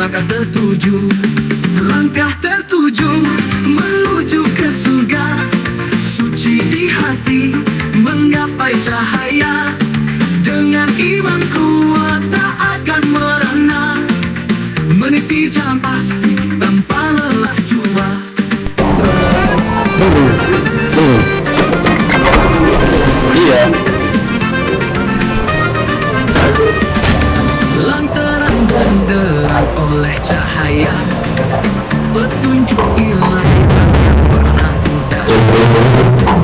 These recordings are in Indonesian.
langkah tertuju, langkah tertuju menuju ke surga. Suci di hati menggapai cahaya, dengan iman kuat tak akan merana, meniti jalan pasti tanpa lelah jua. Iya. Lantaran benderang oleh cahaya, petunjuk ilahi takkan pernah mudah.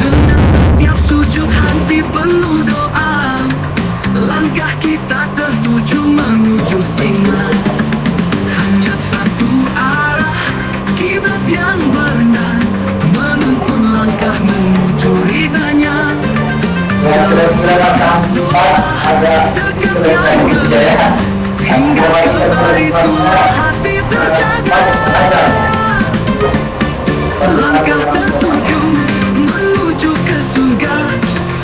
Dengan setiap sujud hati penuh doa, langkah kita tertuju menuju singa. Hanya satu arah, kiblat yang benar, menuntun langkah menuju ridhanya. Dalam setiap doa, dekat yang gelap, hingga kembali itulah hati terjaga. Langkah tertuju menuju ke surga,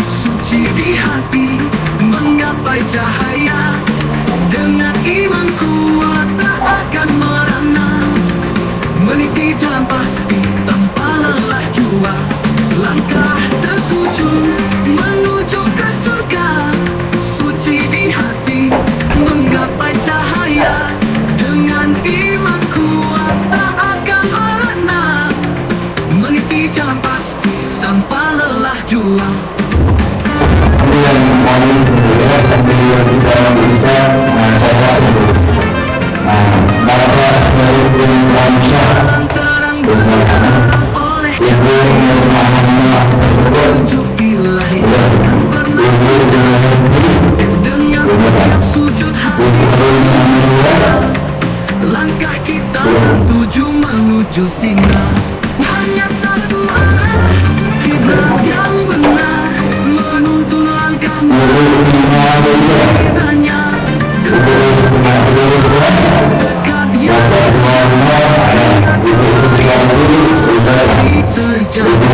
suci di hati menggapai cahaya, dengan iman kuat tak akan merana, meniti jalan pasti tanpa lelah jua. Langkah tertuju menuju ke surga, suci di hati menggapai cahaya, dengan iman kuat tak akan merana, meniti jalan pasti tanpa lelah jua. Lantaran berdarah oleh cahaya, petunjuk ilahi takkan pernah mudah. Dengan setiap sujud hati langkah kita tertuju menuju singa. Hanya satu arah, kiblat yang benar, menuntun langkah menuju ridhanya. Dekat yang hingga kembali terjaga.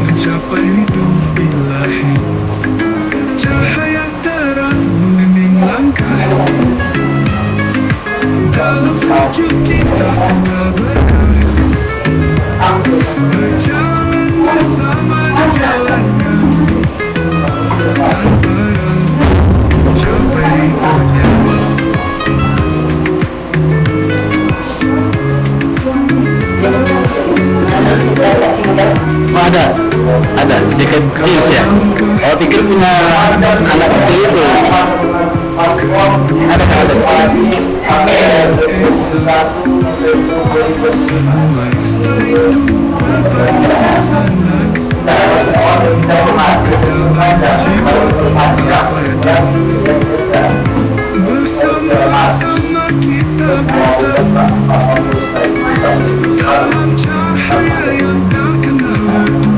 Mencapai ridho ilahi, cahaya terang membimbing langkah. Dalam sujud kita tinggal berkah, berjalan bersama di jalannya, tanpa ragu capai ridhonya. Oh, ada sedikit jeans ya. Oh, pikir punya anak kecil itu. Ada. Semua serindu berbagi kesenangan, kedamaian jiwa abadi. Bersama-sama kita bertemu dalam cahaya yang tak kenal waktu.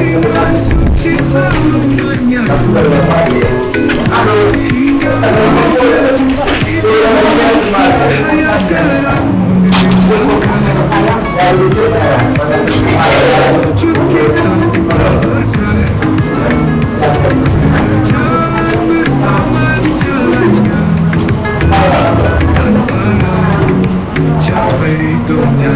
Iman suci selalu menyatu, hingga cahaya terang sujud kita berberkah, berjalan bersama di jalannya, tanpa ragu capai ridhonya.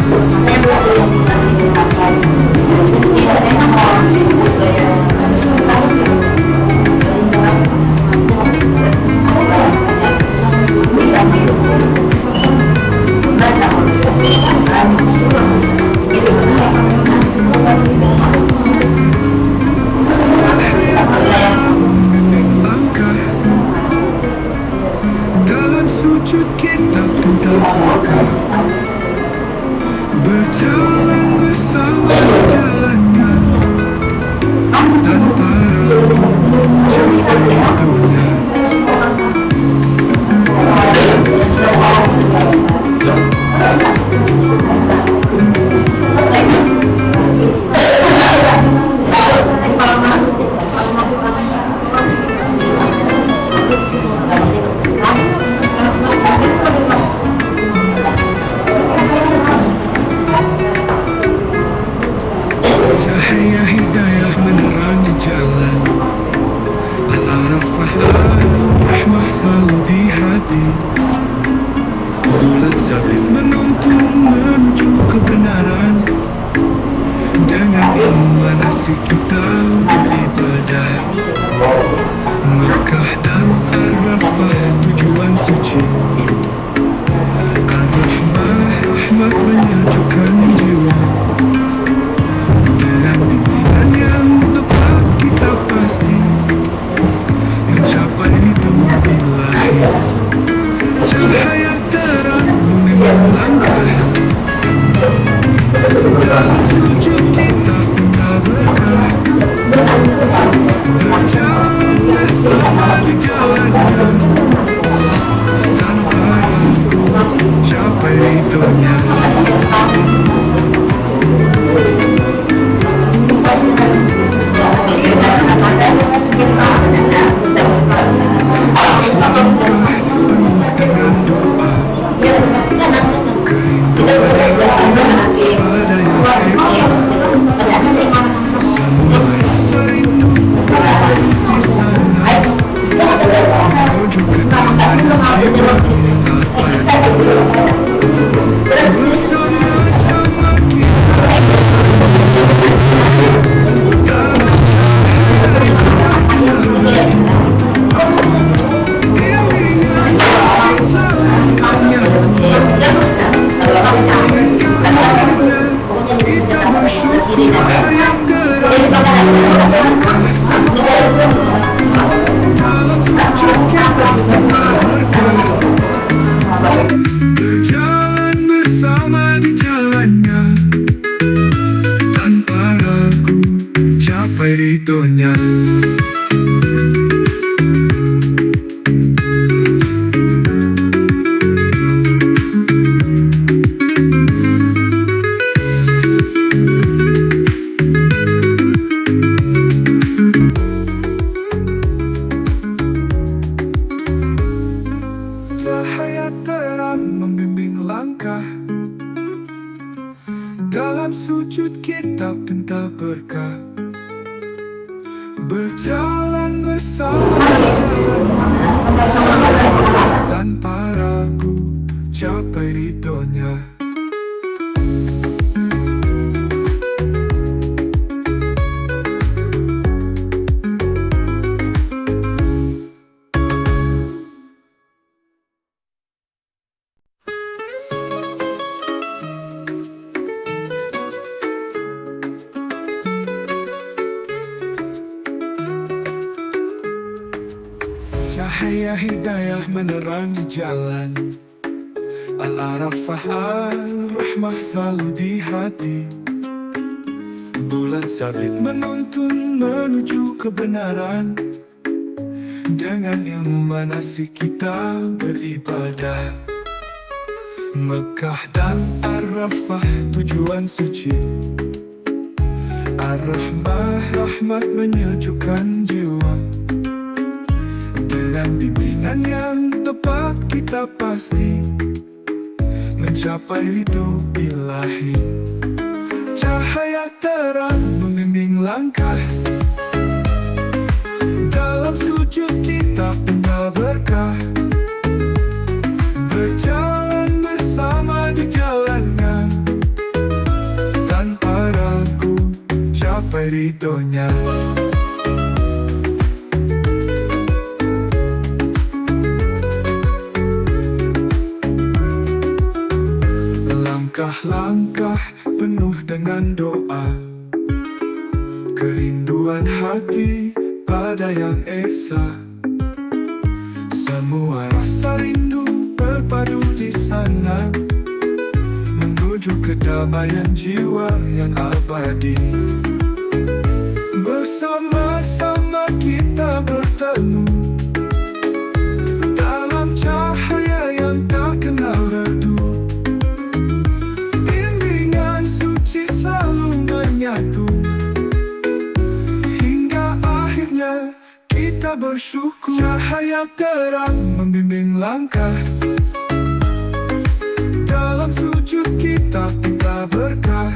kita pun tak berkah. Berjalan bersama jalannya, tanpa ragu capai dunia. Cahaya hidayah menerangi jalan, Al-Arafah rahmah selalu di hati. Bulan sabit menuntun menuju kebenaran. Dengan ilmu manasik kita beribadah. Mekah dan Arafah tujuan suci. Ar-Rahmah rahmat menyejukkan jiwa. Dengan bimbingan yang tepat kita pasti mencapai ridho ilahi. Cahaya terang memimpin langkah, dalam sujud kita punya berkah. Berjalan bersama di jalannya, tanpa ragu capai ridhonya. Penuh dengan doa, kerinduan yang pada yang esa. Semua rasa rindu di sana, menuju ke tanah jiwa yang abadi. Bersama-sama kita dalam cahaya bimbingan suci selamanya. Kita bersyukur cahaya terang dalam sujud kita berkah. Berjalan bersama di jalannya, tanpa ragu capai ridhonya. Cahaya terang membimbing langkah, dalam sujud kita minta berkah. Berjalan bersama jalannya, tanpa ragu capai ridhonya. Cahaya hidayah menerangi jalan, Al-Arafah rahmah selalu di hati. Bulan sabit menuntun menuju kebenaran. Dengan ilmu manasik kita beribadah. Mekah dan Arafah tujuan suci. Ar-Rahmah rahmat menyejukkan jiwa. Dengan bimbingan yang tepat kita pasti mencapai ridho ilahi. Cahaya terang membimbing langkah, dalam sujud kita punya berkah. Berjalan bersama di jalannya, tanpa ragu capai ridhonya. Langkah-langkah penuh dengan doa, kerinduan hati pada yang esa. Semua rasa rindu berpasangan padu di sana, menuju kedamaian jiwa yang abadi. Bersama-sama kita bertemu dalam cahaya yang tak kenal redup. Bimbingan suci selalu menyatu, hingga akhirnya kita bersyukur. Cahaya terang membimbing langkah, dalam sujud kita minta berkah.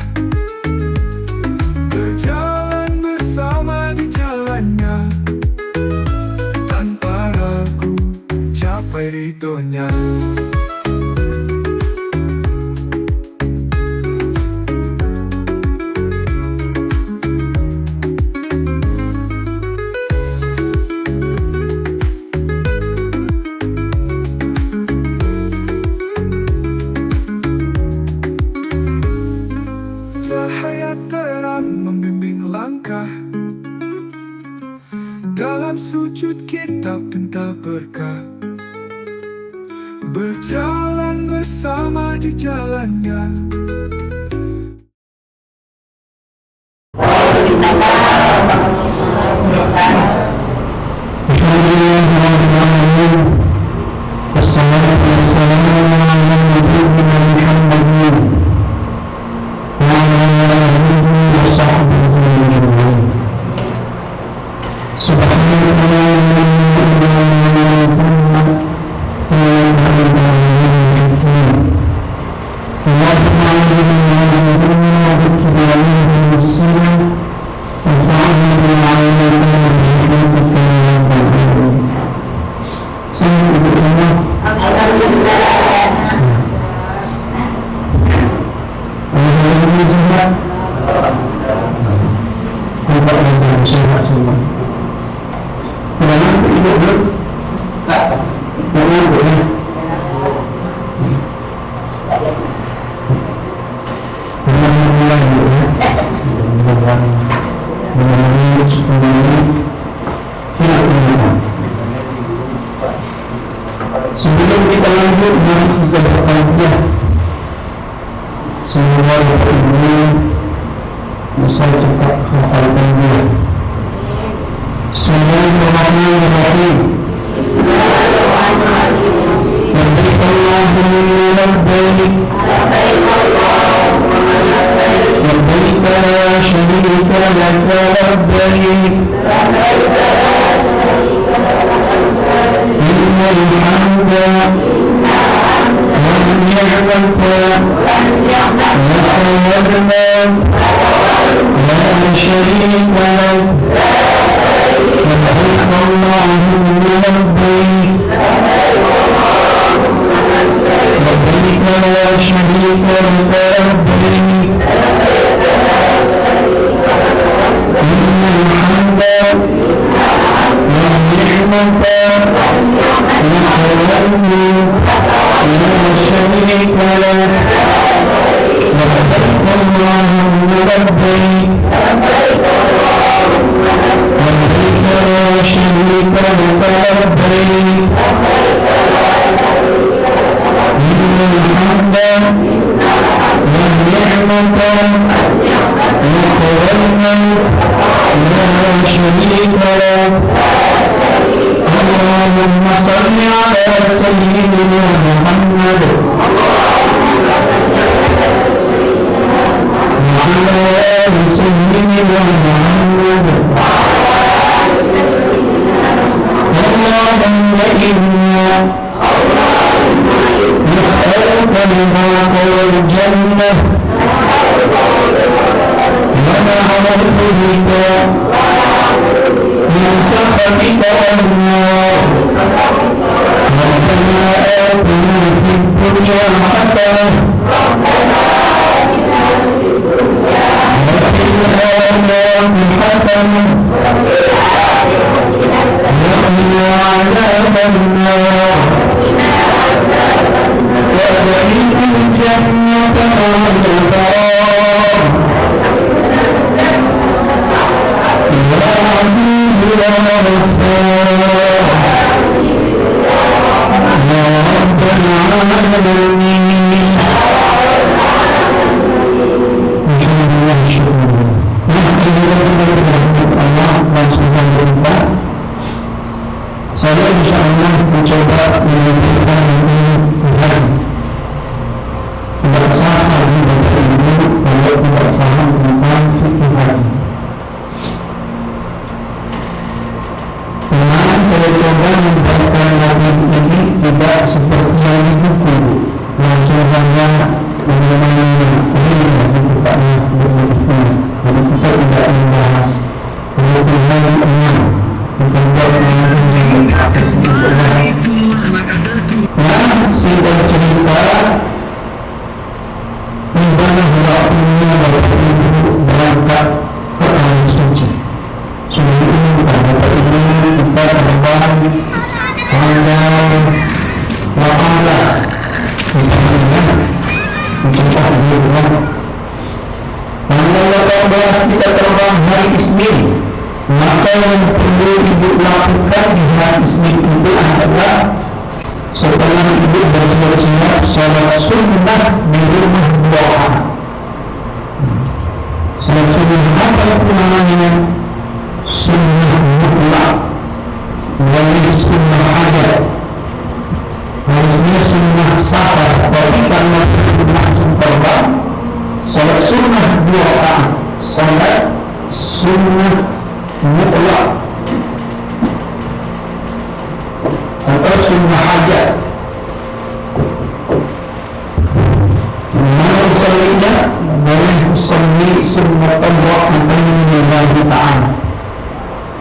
Berjalan bersama di jalannya, tanpa ragu capai ridhonya. Cahaya terang membimbing langkah, dalam sujud kita minta berkah. Berjalan bersama di jalannya. Sebelum kita lanjut, mari kita bertanya. Semua yang ini bisa cepat hafalkan dia. Bismillahirrahmanirrahim. Labbaik Allahumma labbaik. Labbaik la syarika laka labbaik. Innal hamda wan ni'mata laka la syarika lak. Labbaik Allahumma labbaik. Labbaik la syarika laka labbaik. Innal hamda wan ni'mata laka la syarika lak. Labbaik Allahumma labbaik. Labbaik la syarika laka labbaik. Innal hamda wan ni'mata laka la syarika lak. Allahumma salli ala sayyidina Muhammad wa ala ali sayyidina Muhammad. Allahumma inna nas'aluka al-fawza wal jannah wa na'udzu bika min sakhatika wan nar. Rabbana atina fid dunya hasanah wa fil akhirati hasanah wa qina adhaban nar. وأدخلنا الجنة مع الأبرار. يا عزيز يا غفار يا رب العالمين. alamin. Alhamdulillah syukur. Allah dan Subhanahu. Saya insyaAllah mencoba menunjukkan Tuhan. Tidak sah lagi baca ibu kalau tidak faham tentang fikih haji. Memang saya coba membacakan lagi ini tidak seperti yang di buku, langsung saja bagaimana ini dibukanya berikutnya. Jadi kita tidak membahas berikut hari 6 Nah, singkat cerita ibadah waktunya Bapak Ibu berangkat ke Tanah Suci. Sudah ini Bapak Ibu kita terbang tanggal 18 mencapai bulan. Tanggal 18 kita terbang hari Isnin. Maka yang perlu ibu lakukan di hari Isnin itu adalah setelah ibu bersiap-siap sholat sunnah di rumah doa. Sholat sunnah apa itu namanya? Sunnah mutlak, wajib sunnah hajat, harusnya sunnah safar. Tapi karena ibu langsung terbang, sholat sunnah 2 rakaat, sholat sunnah mutlak atau sunnah hajat. Mana usallinya? Boleh usalli sunnah rahmatan lillahi ta'ala.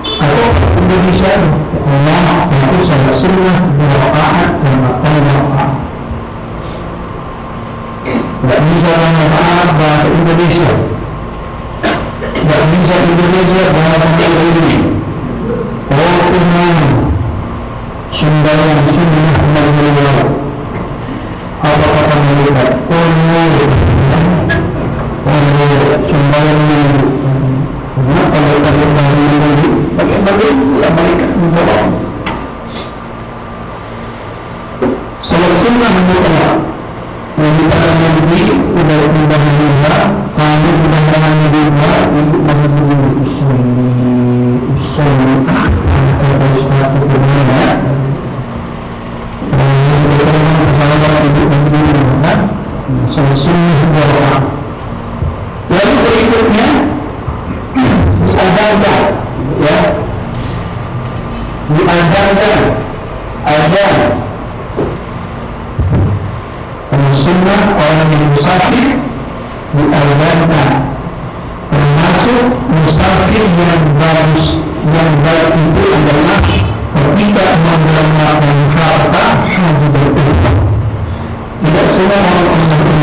Atau Indonesia Allah itu salah sunnah 2 rakaat rahmatan lillahi. Tidak bisa maaf bahasa Indonesia. Tidak bisa Indonesia bahasa ini. Oh Tuhan, sembahyang sunnah Muhammad. Apa kata mereka? Oh sembahyang minggu. Kenapa mereka sembahyang minggu? Bagaimana mereka menjawab? Salat sunnah mutlak. Kita Nabi udah meninggal, kami sudah meninggal untuk menghubungi usul atau suatu dunia. Sahabat ibu meninggal, sunnah doa. Lalu berikutnya diazankan, ya, diazankan azan. Sunnah orang yang musafir diazankan, termasuk musafir yang bagus, yang baik itu adalah ketika menggunakan harta haji berkurang. Tidak semua orang musafir.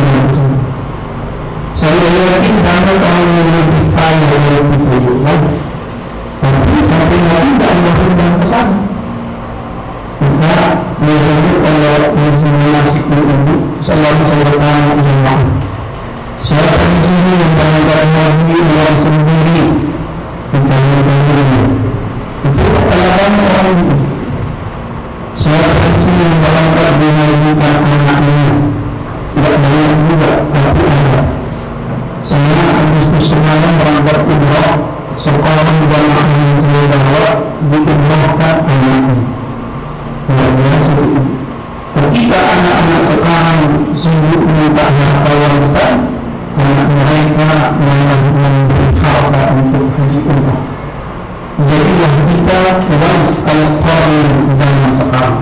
Saya yakin banyak orang yang lebih kaya dari itu, tapi sampai nanti tidak melakukan pesan. Maka biasanya kalau mensimulasi ilmu selalu saya bertanya dengan siapa di sini yang barangkali Nabi orang sendiri bertanya diri itu katakan orang itu. Siapa di sini yang barangkali mengajukan anaknya tidak banyak juga tapi ada. Saya Agustus semalam berangkat umrah, seorang jamaah yang saya bawa diumrahkan anaknya. Ketika anak-anak sekarang sibuk minta harta yang besar, anak mereka memberi harta untuk haji umrah. Jadilah kita waris al-qarin zaman sekarang.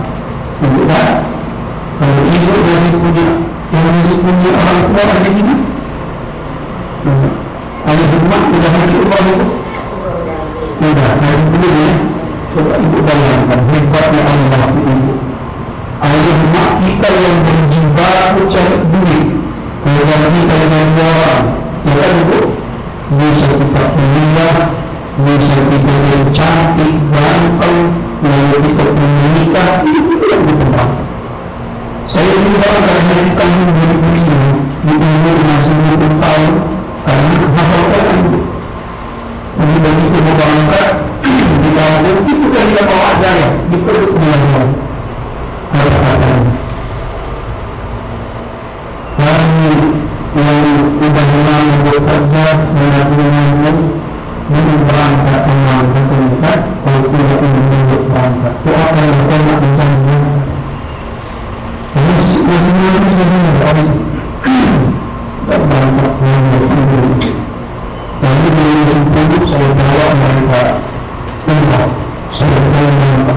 Tidak? Kalau ibu dari punya yang masih punya orang tua ada di sini, ada rumah sudah haji umrah itu? Tidak, haji dulu ya. Coba ibu bayangkan hebatnya Allah ibu. Ayah mak kita yang berjibaku cari duit, keluarga kita yang orang, ya kan ibu? Bisa kita menikah, bisa kita yang cantik, ganteng, lalu kita menikah, itu yang berkembang. Saya juga karena kita menjadi begini, di umur masih 20 tahun, karena hafalkan ibu. Jadi begitu mau berangkat di tahun itu kan dia bawa aja ya, di perut dia. doakan bertolak bencana. Masing-masing sudah berdoa. Tak berangkat menunggu. Lalu dari subuh saya bawa mereka umrah. Saya bawa.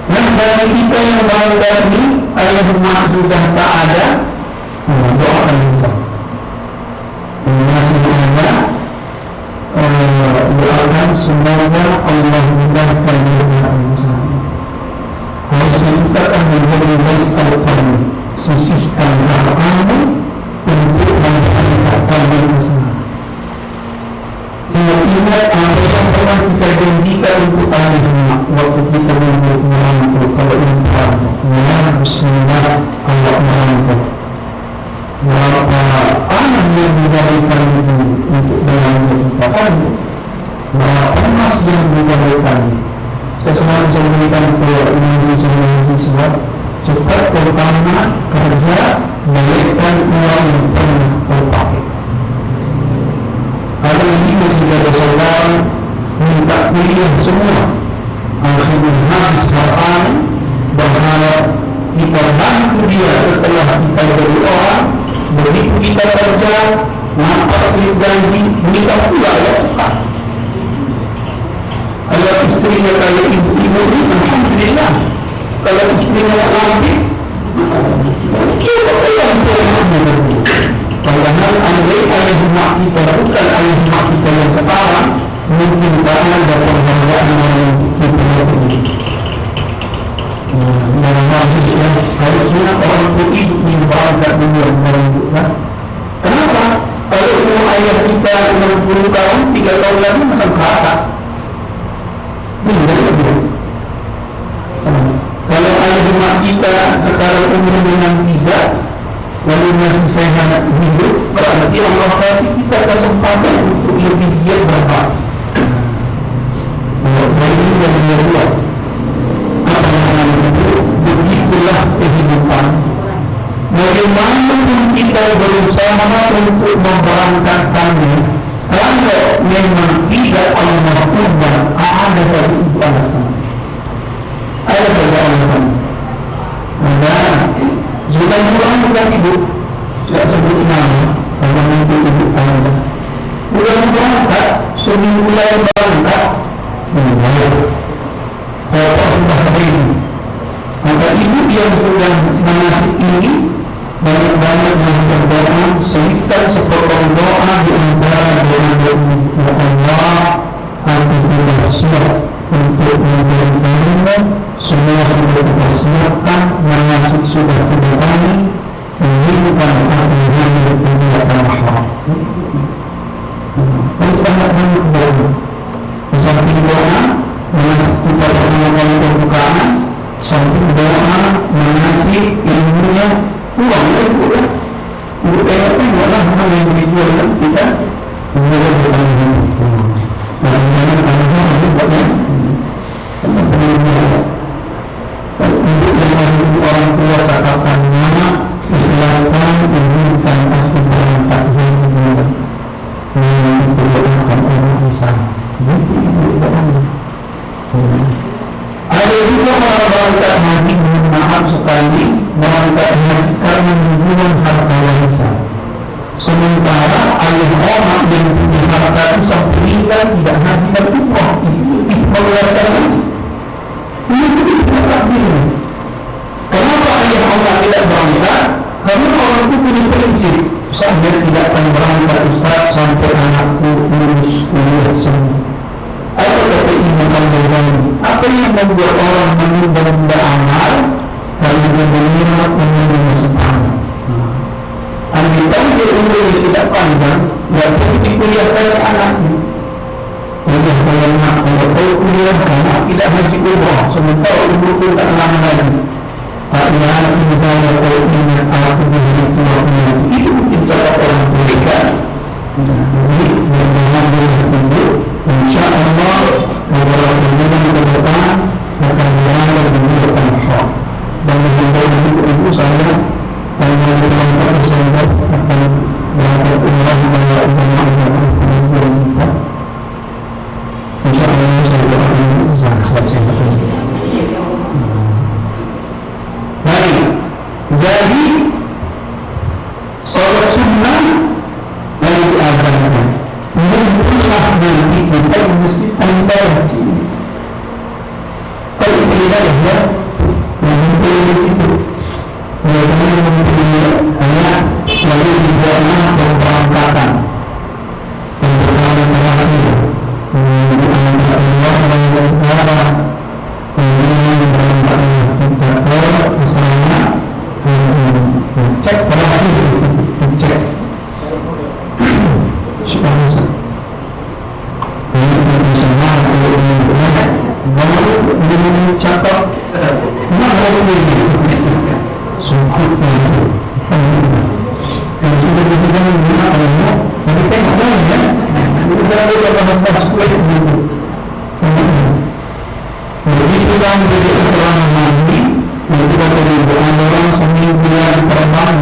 Dan dari kita yang bangga ini, ayah rumah sudah tak ada, doakan kita. Masih ada, doakan semoga Allah mudahkan doa insan. Harus kita akan menjadi lestarikan, sisihkan doamu untuk menghadirkan insan. Ingat apa yang pernah kita janjikan untuk ahli rumah waktu kita merantau. Kalau insan, bismillah, Allah merantau. Berapa anak yang diberikan itu untuk belanja kita kan? Berapa emas yang diberikan? Saya selalu memberikan ke mahasiswa cepat pertama kerja berikan uang yang pernah terpakai. Kalau ini juga bersaudara minta pilihan semua, akhirnya habis harapan berharap kita bantu dia setelah kita berdoa. Begitu kita kerja, nampak slip gaji, minta pula ya cepat. Kalau istrinya kayak ibu-ibu ini, alhamdulillah. Kalau istrinya lambat, kita yang berhati. Padahal andai ayah mak kita bukan ayah mak kita yang sekarang, mungkin tak ada perhargaan yang kita lakukan. Harusnya orang itu hidup di bangsa dunia merenggut. Kenapa? Kalau umur ayah kita 60 tahun, 3 tahun lagi masuk kerata. Kalau ayah mak kita sekarang umur dengan 3, lalu masih sehat hidup, berarti Allah kasih kita kesempatan untuk lebih giat berbakti. Jadi dari dia buat. Begitulah kehidupan. Bagaimanapun kita berusaha untuk memberangkatkannya, kalau memang tidak Allah ubah, ada satu itu alasan. Ada satu alasan. Dan jika pulang bukan ibu, tidak sebut nama, kalau nanti ibu anda. Bulan berangkat, seminggu lalu berangkat, kalau sudah ini. Maka ibu yang sudah menasib ini banyak-banyak yang berdoa, selipkan sepotong doa di antara doa Allah. Aku sudah siap untuk memberikanmu, semua sudah dipersiapkan, menasib sudah diberikan, izinkan aku yang tidak mahal. Terus banyak-banyak doa. Di samping doa, menasib kita pertemuan pembukaan. Sampai doa mengasih ilmunya uang itu ya. Budaya itu adalah hal yang dijual kita menjual dengan ilmu. Dengan ilmu ini banyak. Untuk dengan orang tua katakan nama ikhlaskan izinkan aku berangkat haji. Itu doakan orang Islam. Itu ibu doanya. Ada juga orang berangkat haji, maaf sekali, berangkat haji karena hubungan harta warisan. Sementara ayah orang yang punya harta itu sampai meninggal tidak haji dan umrah, itu mengeluarkan lagi. Ini tidak takdir. Kenapa ayah orang tidak berangkat? Karena orang itu punya prinsip, saya tidak akan berangkat Ustaz sampai anakku lulus kuliah semua. Apa kata Imam Al-Ghazali? Apa yang membuat orang menunda-nunda amal? Karena dia mengira menunggu masa panjang. Andai dia umur yang tidak panjang, dia perlu dikuliahkan anaknya. Jadi kalau nak kalau kuliah anak tidak haji umrah, sementara umur pun tak lama lagi. Tak ingat misalnya kalau ingat aku menjadi tua itu mungkin cara orang mereka. Jadi dengan berhubung, insya Allah beberapa bulan ke depan akan berada di depan hak. Dan ibu saya dan beberapa sahabat akan berada umrah pada umrah kita. Insya Allah saya doakan selesai. wilayah ya, yang mempunyai di situ. Biasanya yang mempunyai hanya lalu dibuatlah pemberangkatan terakhir di antara Allah dan negara, kemudian berangkatnya kita ke misalnya cek terakhir di situ, cek sudah masuk. Baru cakap mana ini sungguh kalau sudah dibilang mana orang tapi tengok dah ya kita ada bahasa kuat dulu begitu kan jadi selama mandi kita perlu doa orang semingguan terbang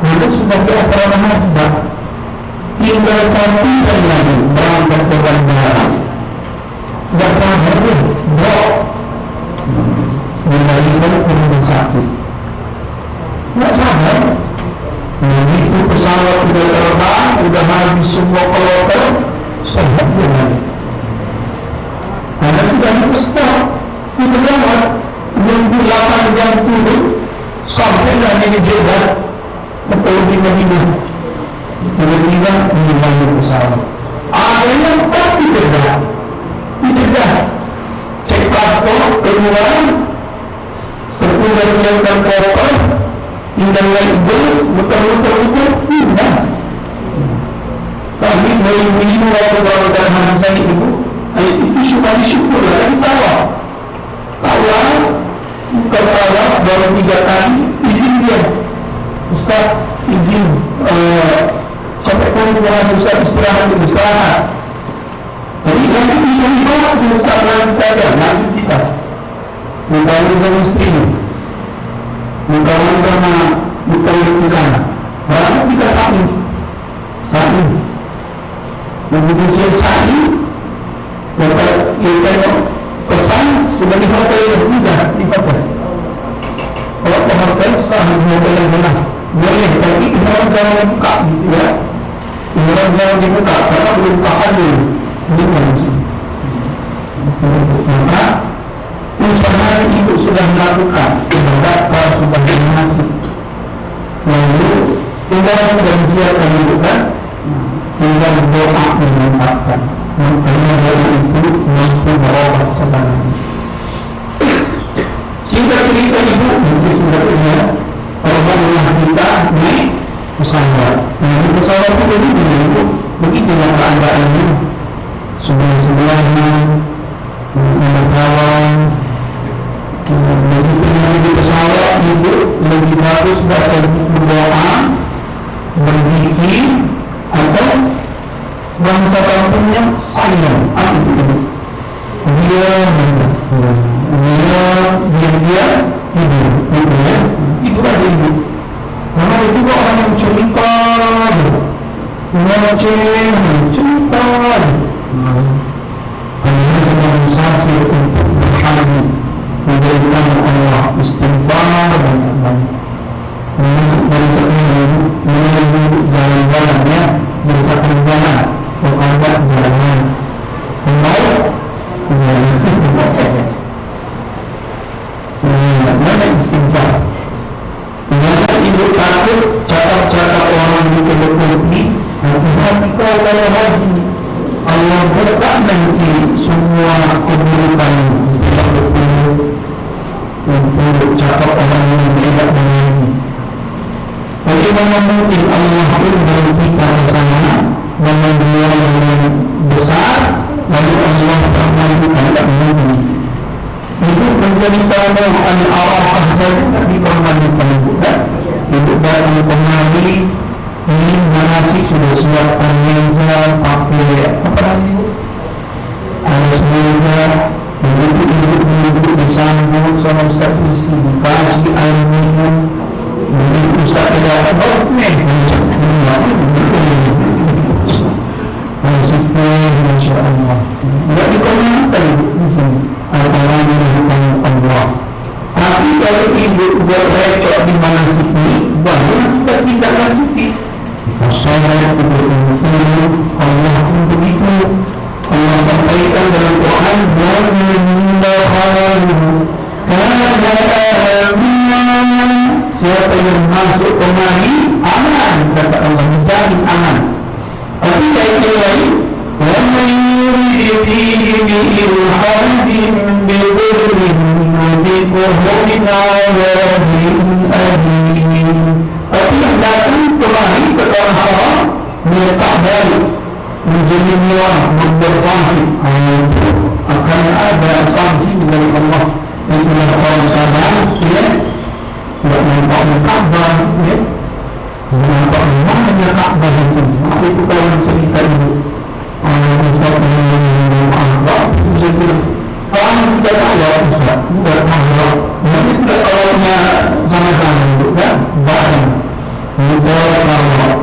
itu sebagai asrama haji tinggal satu jam lagi berangkat ke bandara. Tidak sabar pun, drop membalikan ke rumah sakit. Tidak sabar. Begitu pesawat sudah terbang, sudah habis semua kloter, sehat dia lagi. Karena sudah stop, itu lewat, nunggu 8 jam turun, sampailah ini Jeddah, betul di Madinah. Tiba-tiba membangun pesawat. Ada yang tak tidak. Cek paspor, keluar, bertugas siapkan koper, tinggal naik bus, betul-betul pindah. Kami minggu waktu baru hari saya itu suka disyukur lah, ditawa. Tawa, buka tawa, baru 3 kali, izin dia. Ustaz, izin, sampai kemudian Ustaz istirahat. Jadi nanti kita dibawa ke Ustaz kita ada, nanti kita membangun dengan istri, membangun sama bukan di sana. Baru kita saling, begitu siap saling, dapat kita pesan sudah di hotel tidak di hotel. Kalau ke hotel sah di hotel yang benar, boleh, tapi kita jangan buka gitu ya. Kita jangan dibuka karena belum tahan dulu. Maka usaha itu sudah melakukan, mendaftar sudah dinasib, lalu tinggal sudah disiapkan itu kan, tinggal doa menempatkan. Makanya dari itu mampu merawat sebenarnya. Singkat cerita ibu mungkin sudah punya korbanlah kita naik pesawat. Nah pesawat itu begitu, begitulah keadaannya. Sebelahnya ada kawan begitu di pesawat itu lebih bagus berdoa, berzikir atau bangsa kampungnya sayang dia itu ada ibu karena itu orang yang cerita cerita karena musafir untuk berhaji menjadikan Allah istighfar dan dari menuju jalan-jalannya berdasarkan jalan berangkat jalan mau mana istighfar mana ibu takut cakap-cakap orang di kedua ini hati-hati kau kalau haji Allah buka nanti semua keburukan untuk cakap orang yang tidak mengaji. Bagaimana mungkin Allah pun kita ke sana dengan dia yang besar lalu Allah mengajukan tak mungkin. Itu menjadi tamu al-arafah saja tak dipermalukan juga. Untuk datang kemari ini manasik sudah siapkan meja pakai apa namanya ada meja begitu duduk disambut sama Ustaz isi dikasih air minum begitu Ustaz tidak bagus nih Masya Allah tidak dikomentar di sini orang yang Allah. Tapi kalau ibu buat recok di manasik ini baru kita tidak lanjuti. Masalah itu Allah pun begitu. Allah sampaikan dalam Quran dan siapa yang masuk kemari aman, kata Allah, menjamin aman. Tapi ayat yang lain, وَمَنْ يُرِدْ فِيهِ بِإِلْحَادٍ بِظُلْمٍ نُذِقْهُ مِنْ عَذَابٍ أَلِيمٍ. Tapi yang datang kemari ke tanah haram, dia tak balik, menjadi mewah, berfasik, akan ada sanksi dari Allah. Dan itulah orang sabar, ya, tidak nampak Ka'bah, ya, nampak mana Ka'bah itu. Apa itu kalau cerita itu? Ustaz Muhammad, saya bilang, orang tidak tahu Ustaz, tidak tahu. Nanti tidak tahunya sama-sama itu, kan? Barang, mudah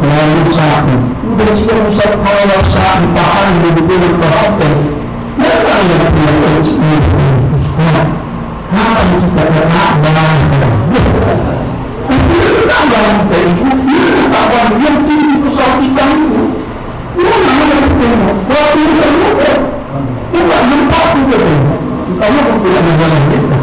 lalu sapi. Udah siap Ustaz kalau sapi tahan betul-betul terhafal. Mereka yang punya rezeki Ustaz. Kalau kita Ka'bah, Ka'bah itu Ka'bah yang tinggi besar kita itu. Mana bertemu? Waktu bertemu, kita nampak juga bertemu. Kita nampak tidak berjalan kita.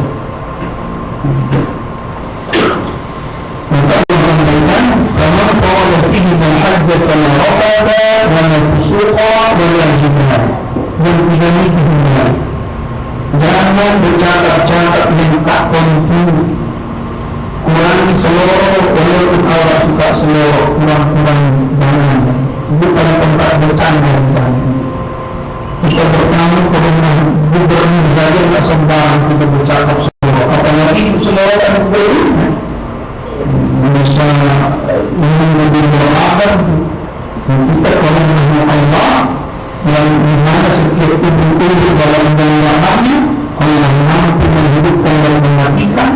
Maka Allah memberikan, "Faman qala fihi man hajja fala rafada wa la fusuqa wa la jidal." Yang tiga ini dihimbau. Jangan bercakap-cakap yang tak tentu. Kurangi selorok, walaupun awak suka selorok, kurang-kurang jangan. Bukan tempat bercanda di sana. Kita bertamu ke rumah gubernur saja tak sembarang kita bercakap selorok. Apalagi itu selorok kan berumah. Bisa menjadi berlaku. Kita kalau mengenai Allah yang dimana setiap tubuh dalam dalamnya Allah mampu menghidupkan dan mematikan,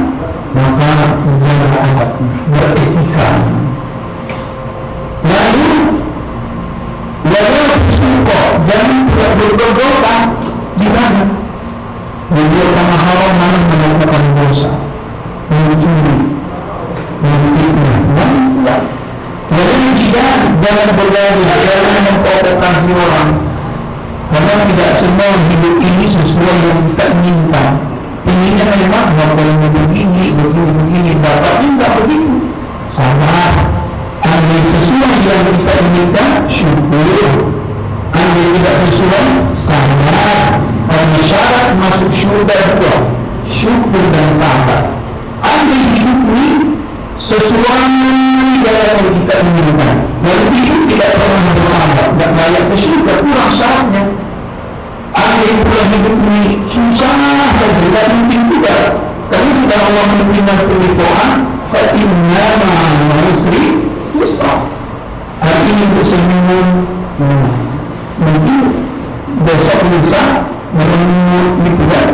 maka menjaga adat beretika. Lalu bersyukur, jangan tidak berdosa di mana membuat haram, mana melakukan dosa, mencuri, memfitnah, dan tidak. Jadi jangan bergaduh, jangan memprovokasi orang. Karena tidak semua hidup ini sesuai yang kita inginkan. Inginnya memang kalau begini, dapat tidak begitu. Sabar. Andai sesuai yang kita inginkan, syukur. Andai tidak sesuai, sabar. Karena syarat masuk syurga dua, syukur dan sabar. Andai hidup ini sesuai yang kita inginkan, lalu hidup tidak pernah bersabar, tidak layak ke syurga, kurang syaratnya. Andai pula hidup ini susah saja, tidak mungkin juga. Tapi sudah Allah memberikan kebetulan, فَإِنَّا مَعَ الْعُسْرِ يُسْرًا. Hari ini bersenyum, mungkin besok lusa, menunggu tidak.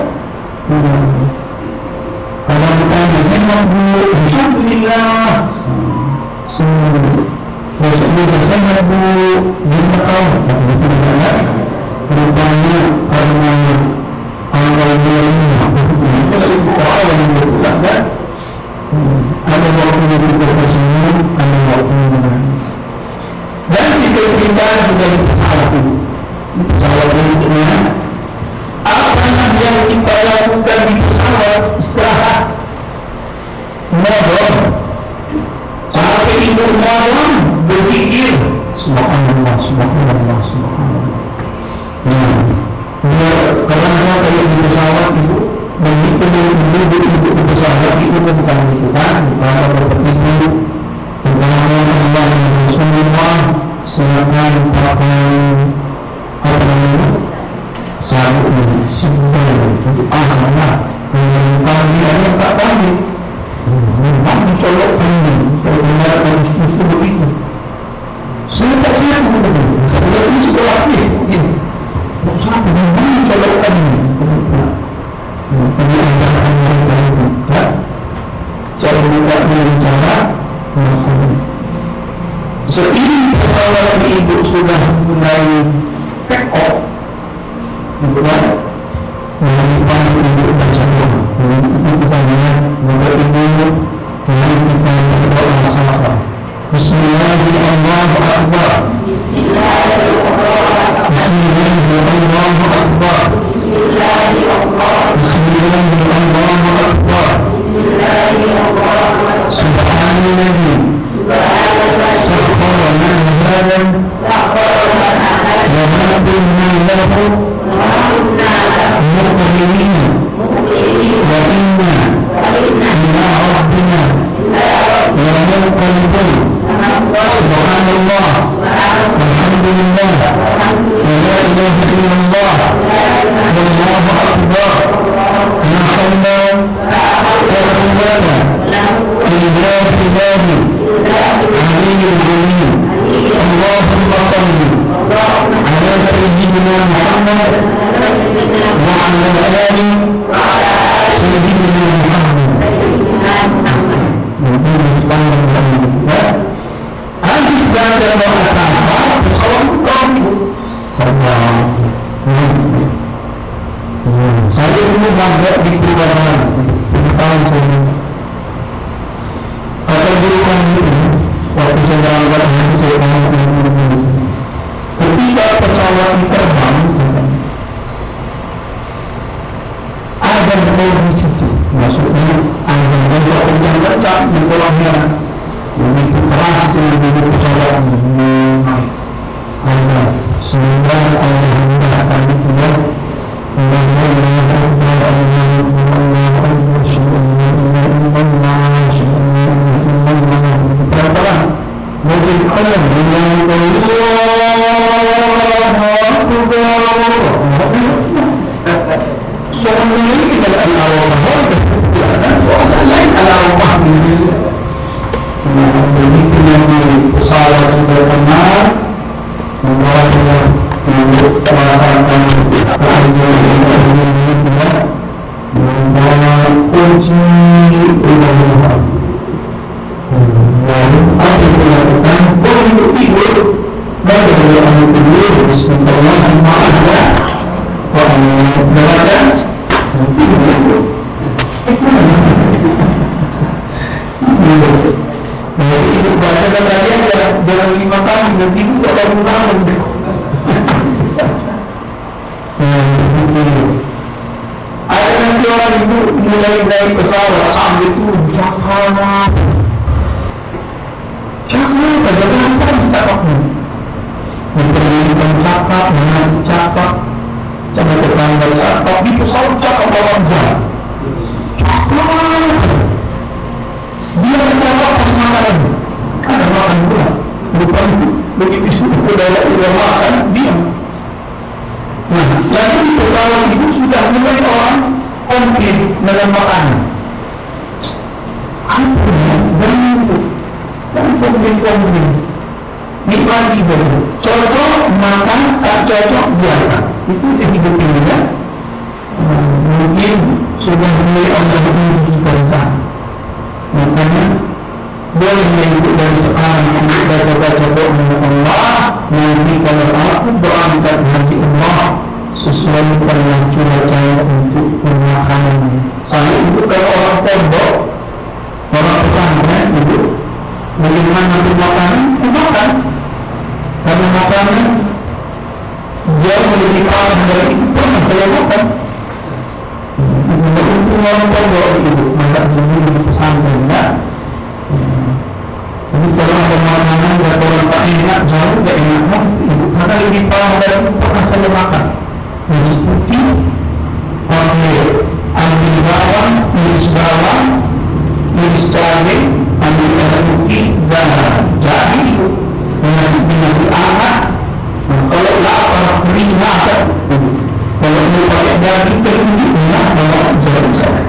Kalau kita bersenyum dulu, alhamdulillah. Besok bersenyum dulu, 5 tahun, begitu tidak. Rupanya karena awalnya itu lagi awal yang berulang kan. Ada waktu kita bersenyum, ada waktu menangis. Dan kita cerita juga di pesawat itu. Di pesawat itu apa yang kita lakukan di pesawat? Istirahat, ngobrol, sampai itu ngobrol, berpikir, subhanallah, subhanallah, subhanallah. Karena kalau di pesawat itu begitu duduk di pesawat itu bukan itu kan, bukan berpikir tentang Allah yang Rasulullah silakan pakai apa namanya sabuk simbol untuk amanah kami ada tak kami memang mencolokkan ini kalau benar harus mesti begitu. Saya tak siap begitu. Saya ini sekolah ini. Sampai memang mencolokkan ini. Tapi antara yang lain ya, cara tidak berbicara masalah. Seiring pesawat ibu sudah mulai take off, bukan mengenai ibu baca doa. Itu misalnya moga ibu lalu kita berdoa sama. Bismillahirrahmanirrahim. Bismillahirrahmanirrahim. Bismillahirrahmanirrahim. Bismillahirrahmanirrahim. Bismillahirrahmanirrahim. Subhanallah. Sayyidina Muhammad. Jadi dipandang ya. Habis baca doa sahabat, salam karena saya dulu bangga di perubahan tahun saya. Kata guru kami waktu saya berangkat hari saya ketika pesawat terbang ada di situ, maksudnya ada yang kencang di kolomnya begitu keras itu di pesawat ada sehingga Allah mengatakan itu ya mulai pesawat sampai turun cakap cakap mengasih cakap sama tetangga cakap di pesawat cakap lawan jam cakap dia cakap pas makan ada makan pula lupa begitu sudah makan diam. Nah lalu di pesawat itu sudah mulai orang konflik dalam makanan dan konflik nikmati dulu cocok makan, tak cocok biarkan itu hidup ini ya. Mungkin sudah mulai Allah uji kita di sana, makanya boleh mengikut dari sekarang untuk baca-baca doa Allah. Nanti kalau aku doa minta hati Allah sesuaikan yang cuaca untuk makanan. Saya itu kalau orang pondok, orang pesantren itu bagaimana untuk makanan, makan. Karena makanan jauh lebih parah dari itu pernah saya makan. Untuk orang pondok itu masak sendiri di pesantren ya. Jadi kalau ada makanan dan orang tak enak, jauh tak enak itu karena lebih parah dari itu pernah saya makan. Nasi putih, pakai ambil bawang, iris cabai, ambil air putih dan jahe itu nasi hangat. Kalau lapar, kering makan. Kalau mau pakai daging terlebih, bawa jauh-jauh.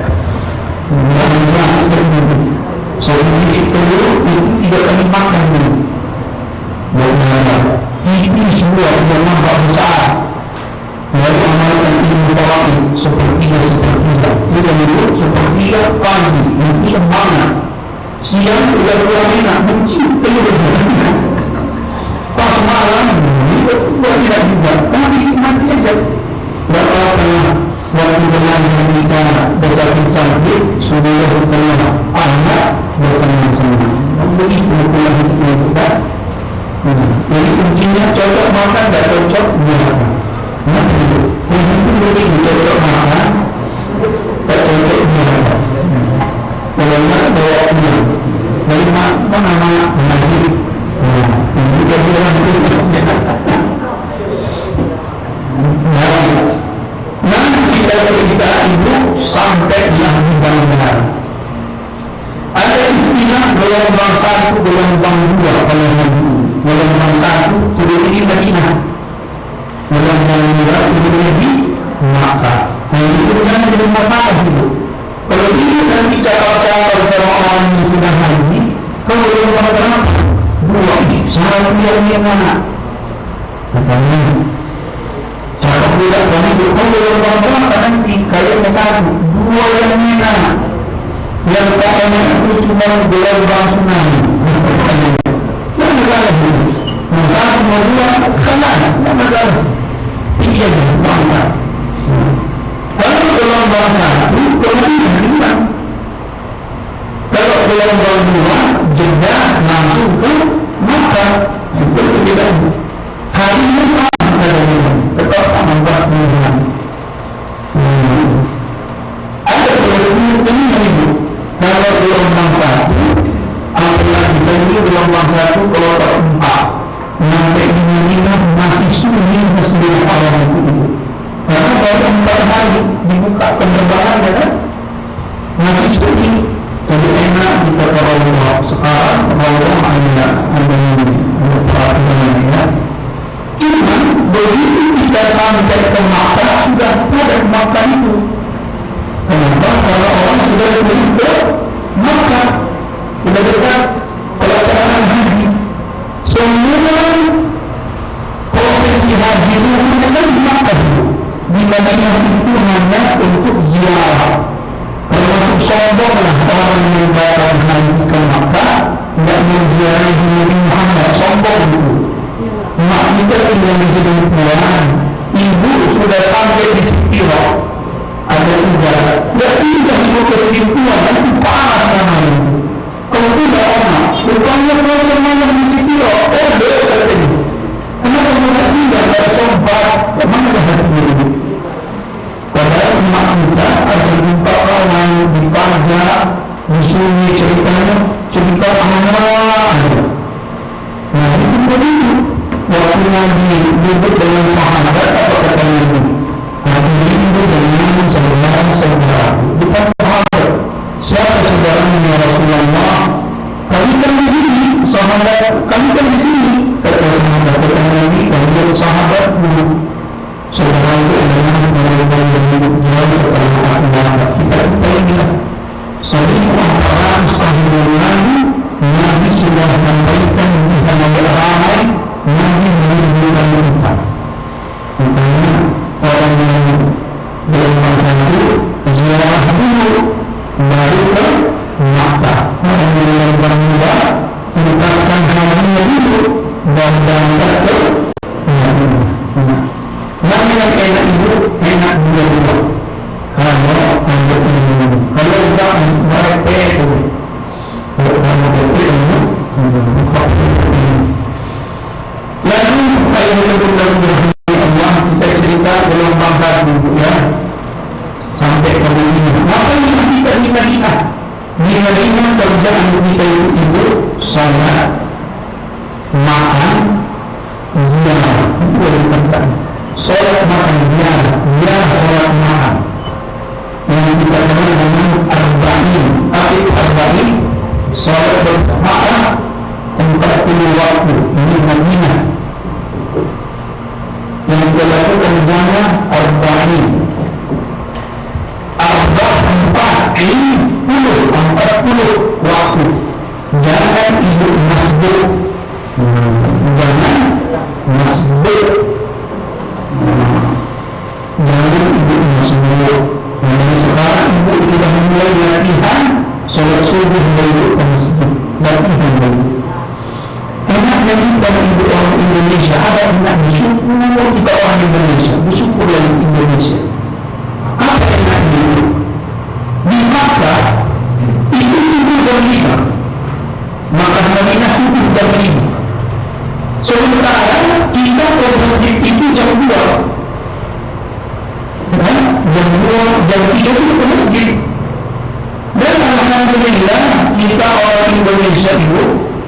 Saya bikin telur itu tidak kami makan dulu. Ini semua yang nampak besar. Lalu amalkan ilmu tawakal sepertiga. Tidak menurut sepertiga pagi, itu semangat. Siang sudah kurang enak, mencintai berjalan. Pas malam, itu tidak juga. Tapi mati aja. Berapa waktu dengan kita bersakit-sakit, sudah berkeluar anak bersama-sama. Begitu pulang hidup kita. Jadi kuncinya cocok makan, tak cocok biarkan. Itu lebih cocok makan, tak cocok biarkan. Kalau nak bawa pulang, dari mana nanti, kita bilang itu. Nanti kalau kita ibu sampai yang benar. Ada istilah gelombang satu, gelombang dua. Kalau gelombang satu turun di Madinah, gelombang dua turun di Makkah. Itu kan belum masalah itu. Kalau ini nanti cakap-cakap sama orang yang sudah haji, kalau gelombang berapa? Dua. Salah dia mana? Katanya cakap bolak balik kalau lubang nanti kayaknya satu dua yang enak yang pokoknya itu cuma gelombang tsunami yang masalah masalah mau dua kalah tidak masalah iya bangsa kalau gelombang satu kemudian hilang kalau gelombang dua jeda langsung ke maka itu tidak hari ini tetap sama buat ada jenis ini kalau gelombang satu apalagi tadi gelombang satu kalau empat sampai ini masih sunyi masih awal itu karena baru 4 hari dibuka penerbangan ya kan masih sunyi jadi enak kita kalau sekarang kalau ada perhatian ya cuma begitu kita sampai ke Makkah sudah ada Makkah itu. Kenapa? Kalau orang sudah pergi ke Makkah sudah dekat pelaksanaan haji semua prosesi haji itu kan di Makkah di Madinah itu hanya untuk ziarah termasuk sombonglah orang yang datang haji ke Makkah tidak menziarahi Nabi Muhammad sombong itu. Mak kita tinggal di sini puan, ibu sudah sampai di Sitiro, ada juga, tidak singgah ibu ke sini puan, itu parah namanya. Kalau tidak orang, rupanya kalau semuanya di Sitiro, kata ini. Kenapa tidak singgah, tidak sobat, mana dah hati diri? Padahal mak kita ada jumpa kawan di pajak, di sunyi ceritanya, cerita anak. Nah itu begitu. Waktu Nabi duduk dengan sahabat apa kata Nabi? Nabi rindu dengan saudara-saudara. Bukan sahabat. Siapa saudaranya Rasulullah? Kami kan di sini, sahabat. Kami kan di sini. Kata sahabat kata Nabi, kami sahabat dulu. Saudara itu adalah mereka yang hidup jauh setelah sahabat. Kita inilah. Selama 400 tahun yang lalu, Nabi sudah sampaikan di sana ramai. Nabi menunjukkan kita makanya orang yang gelombang satu ziarah dulu baru ke Makkah orang yang gelombang dua menuntaskan hajinya dulu dan berangkat ke Madinah. Mana yang enak itu enak dua kalau lanjut ini kalau tidak mereka itu kalau mereka itu lalu ayat yang Allah kita cerita gelombang satu ya sampai ke Madinah. Apa yang kita di Madinah? Di Madinah kerjaan kita itu salat, makan, ziarah. Itu yang kita salat, makan, ziarah, salat, makan. Yang kita kenal dengan arba'in. Apa itu arba'in? Salat bermakan 40 waktu di Madinah. Yang dilakukan zaman arba'in. Empat puluh waktu. Jangan ibu masbuk. Jangan masbuk. Jangan ibu masbuk. Dan sekarang ibu sudah mulai latihan sholat subuh dulu ke masjid. Latihan dulu. Enaknya kita ibu orang Indonesia ada enak bersyukur kita orang Indonesia bersyukur dari Indonesia. Apa enaknya itu? Di Makkah itu subuh jam 5, Makkah Madinah subuh jam 5. Sementara kita ke masjid itu jam 2, jam 2, jam 3 itu ke masjid. Dan alhamdulillah kita orang Indonesia itu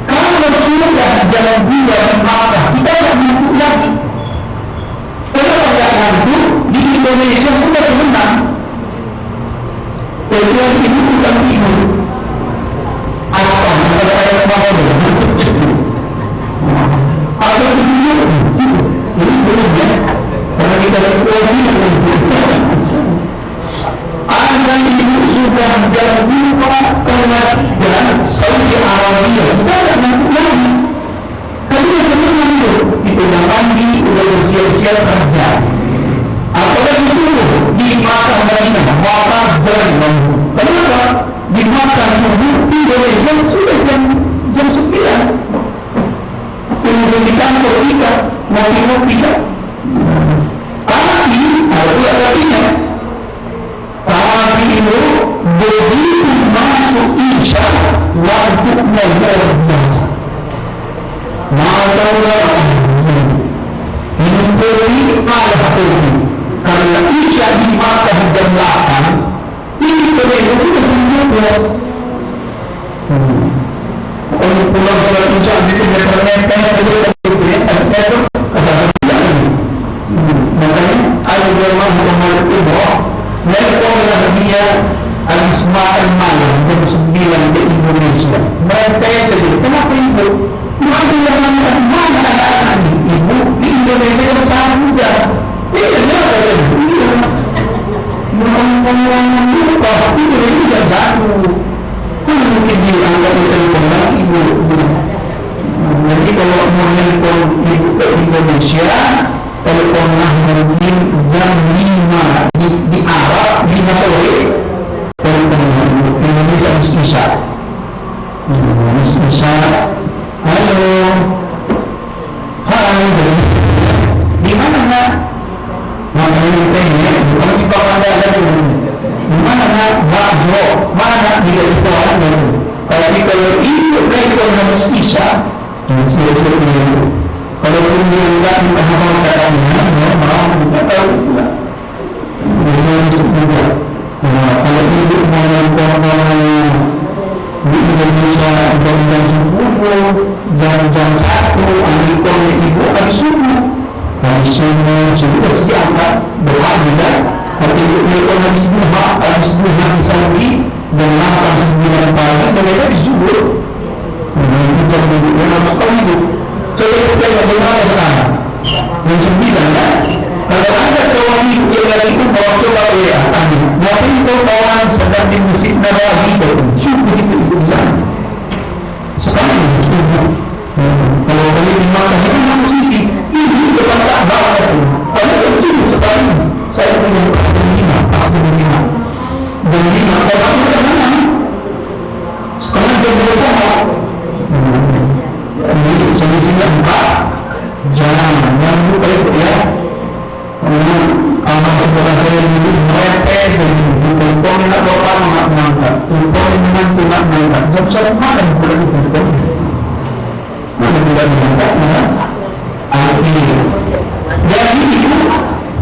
kalau sudah jalan 2 di Makkah kita tidak ngantuk lagi. Kalau tidak ngantuk di Indonesia sudah menang. Kemudian itu bukan tidur. Apa? Saya mau ada tidur. Ini belum ya. Karena kita lagi ada ibu sudah jam 5 dan Saudi Arabia kita tidak ngantuk lagi. Kami sudah menang itu. Itu mandi, sudah bersiap-siap kerja. azan. Kenapa? Di mata subuh Indonesia sudah jam 9. Kemudian di kantor kita ngopi-ngopi kan. Tapi ada artinya. Tapi itu begitu masuk isya waktunya luar biasa. Maka ini beri Allah beri. Karena isya di mata jam 8, ini berbeda dengan jam 12. Kalau pulang sholat isya di internet makanya ada jemaah yang itu mereka dia habis makan malam jam 9 di Indonesia. Mereka itu kenapa itu? Mereka yang makan mana anak-anak ibu di Indonesia yang sangat muda. Iya, itu tidak jatuh. Mungkin dianggap telepon ibu. Jadi kalau mau telepon ibu ke Indonesia, teleponlah mungkin jam 5 di Arab, 5 sore. Telepon Indonesia Isya. Isya. Halo. Hai. Di mana nak? Mana ini tanya? Kamu si bapak ada di mana nak? Bakso. Mana di restoran itu? Kalau itu restoran Isya. Kalau kemudian tidak dipahami katanya, mau tidak tahu juga. Kalau ibu mau nonton di Indonesia jam 10, jam 1, amikomnya ibu habis subuh. Habis subuh diangkat doa juga. Tapi ibu habis subuh habis lagi dan 8-9 pagi mereka di subuh. Itu jam ibu harus tahu ibu. Kalau kita yang bagaimana sekarang? Yang 9 kan? Kalau ada kawan ibu yang lagi itu bawa coba WA tadi. Tapi itu kawan sedang di Masjid Nabawi itu subuh itu bilang. Sekarang subuh. Kalau kali di Makkah itu mana sisi? Ibu depan Ka'bah itu. Kalau itu subuh sekali. Saya punya jam 5. Kalau aku ke mana? Setengah jam berapa? Jadi sini-sini 4 jam yang buka itu ya. Amal sebelah saya dulu merepet dan tumpang nak bawa nak mangkat, tumpang menantu nak mangkat. Jam 1 malam bulan itu betul. Mana bulan mangkat? Akhir. Jadi itu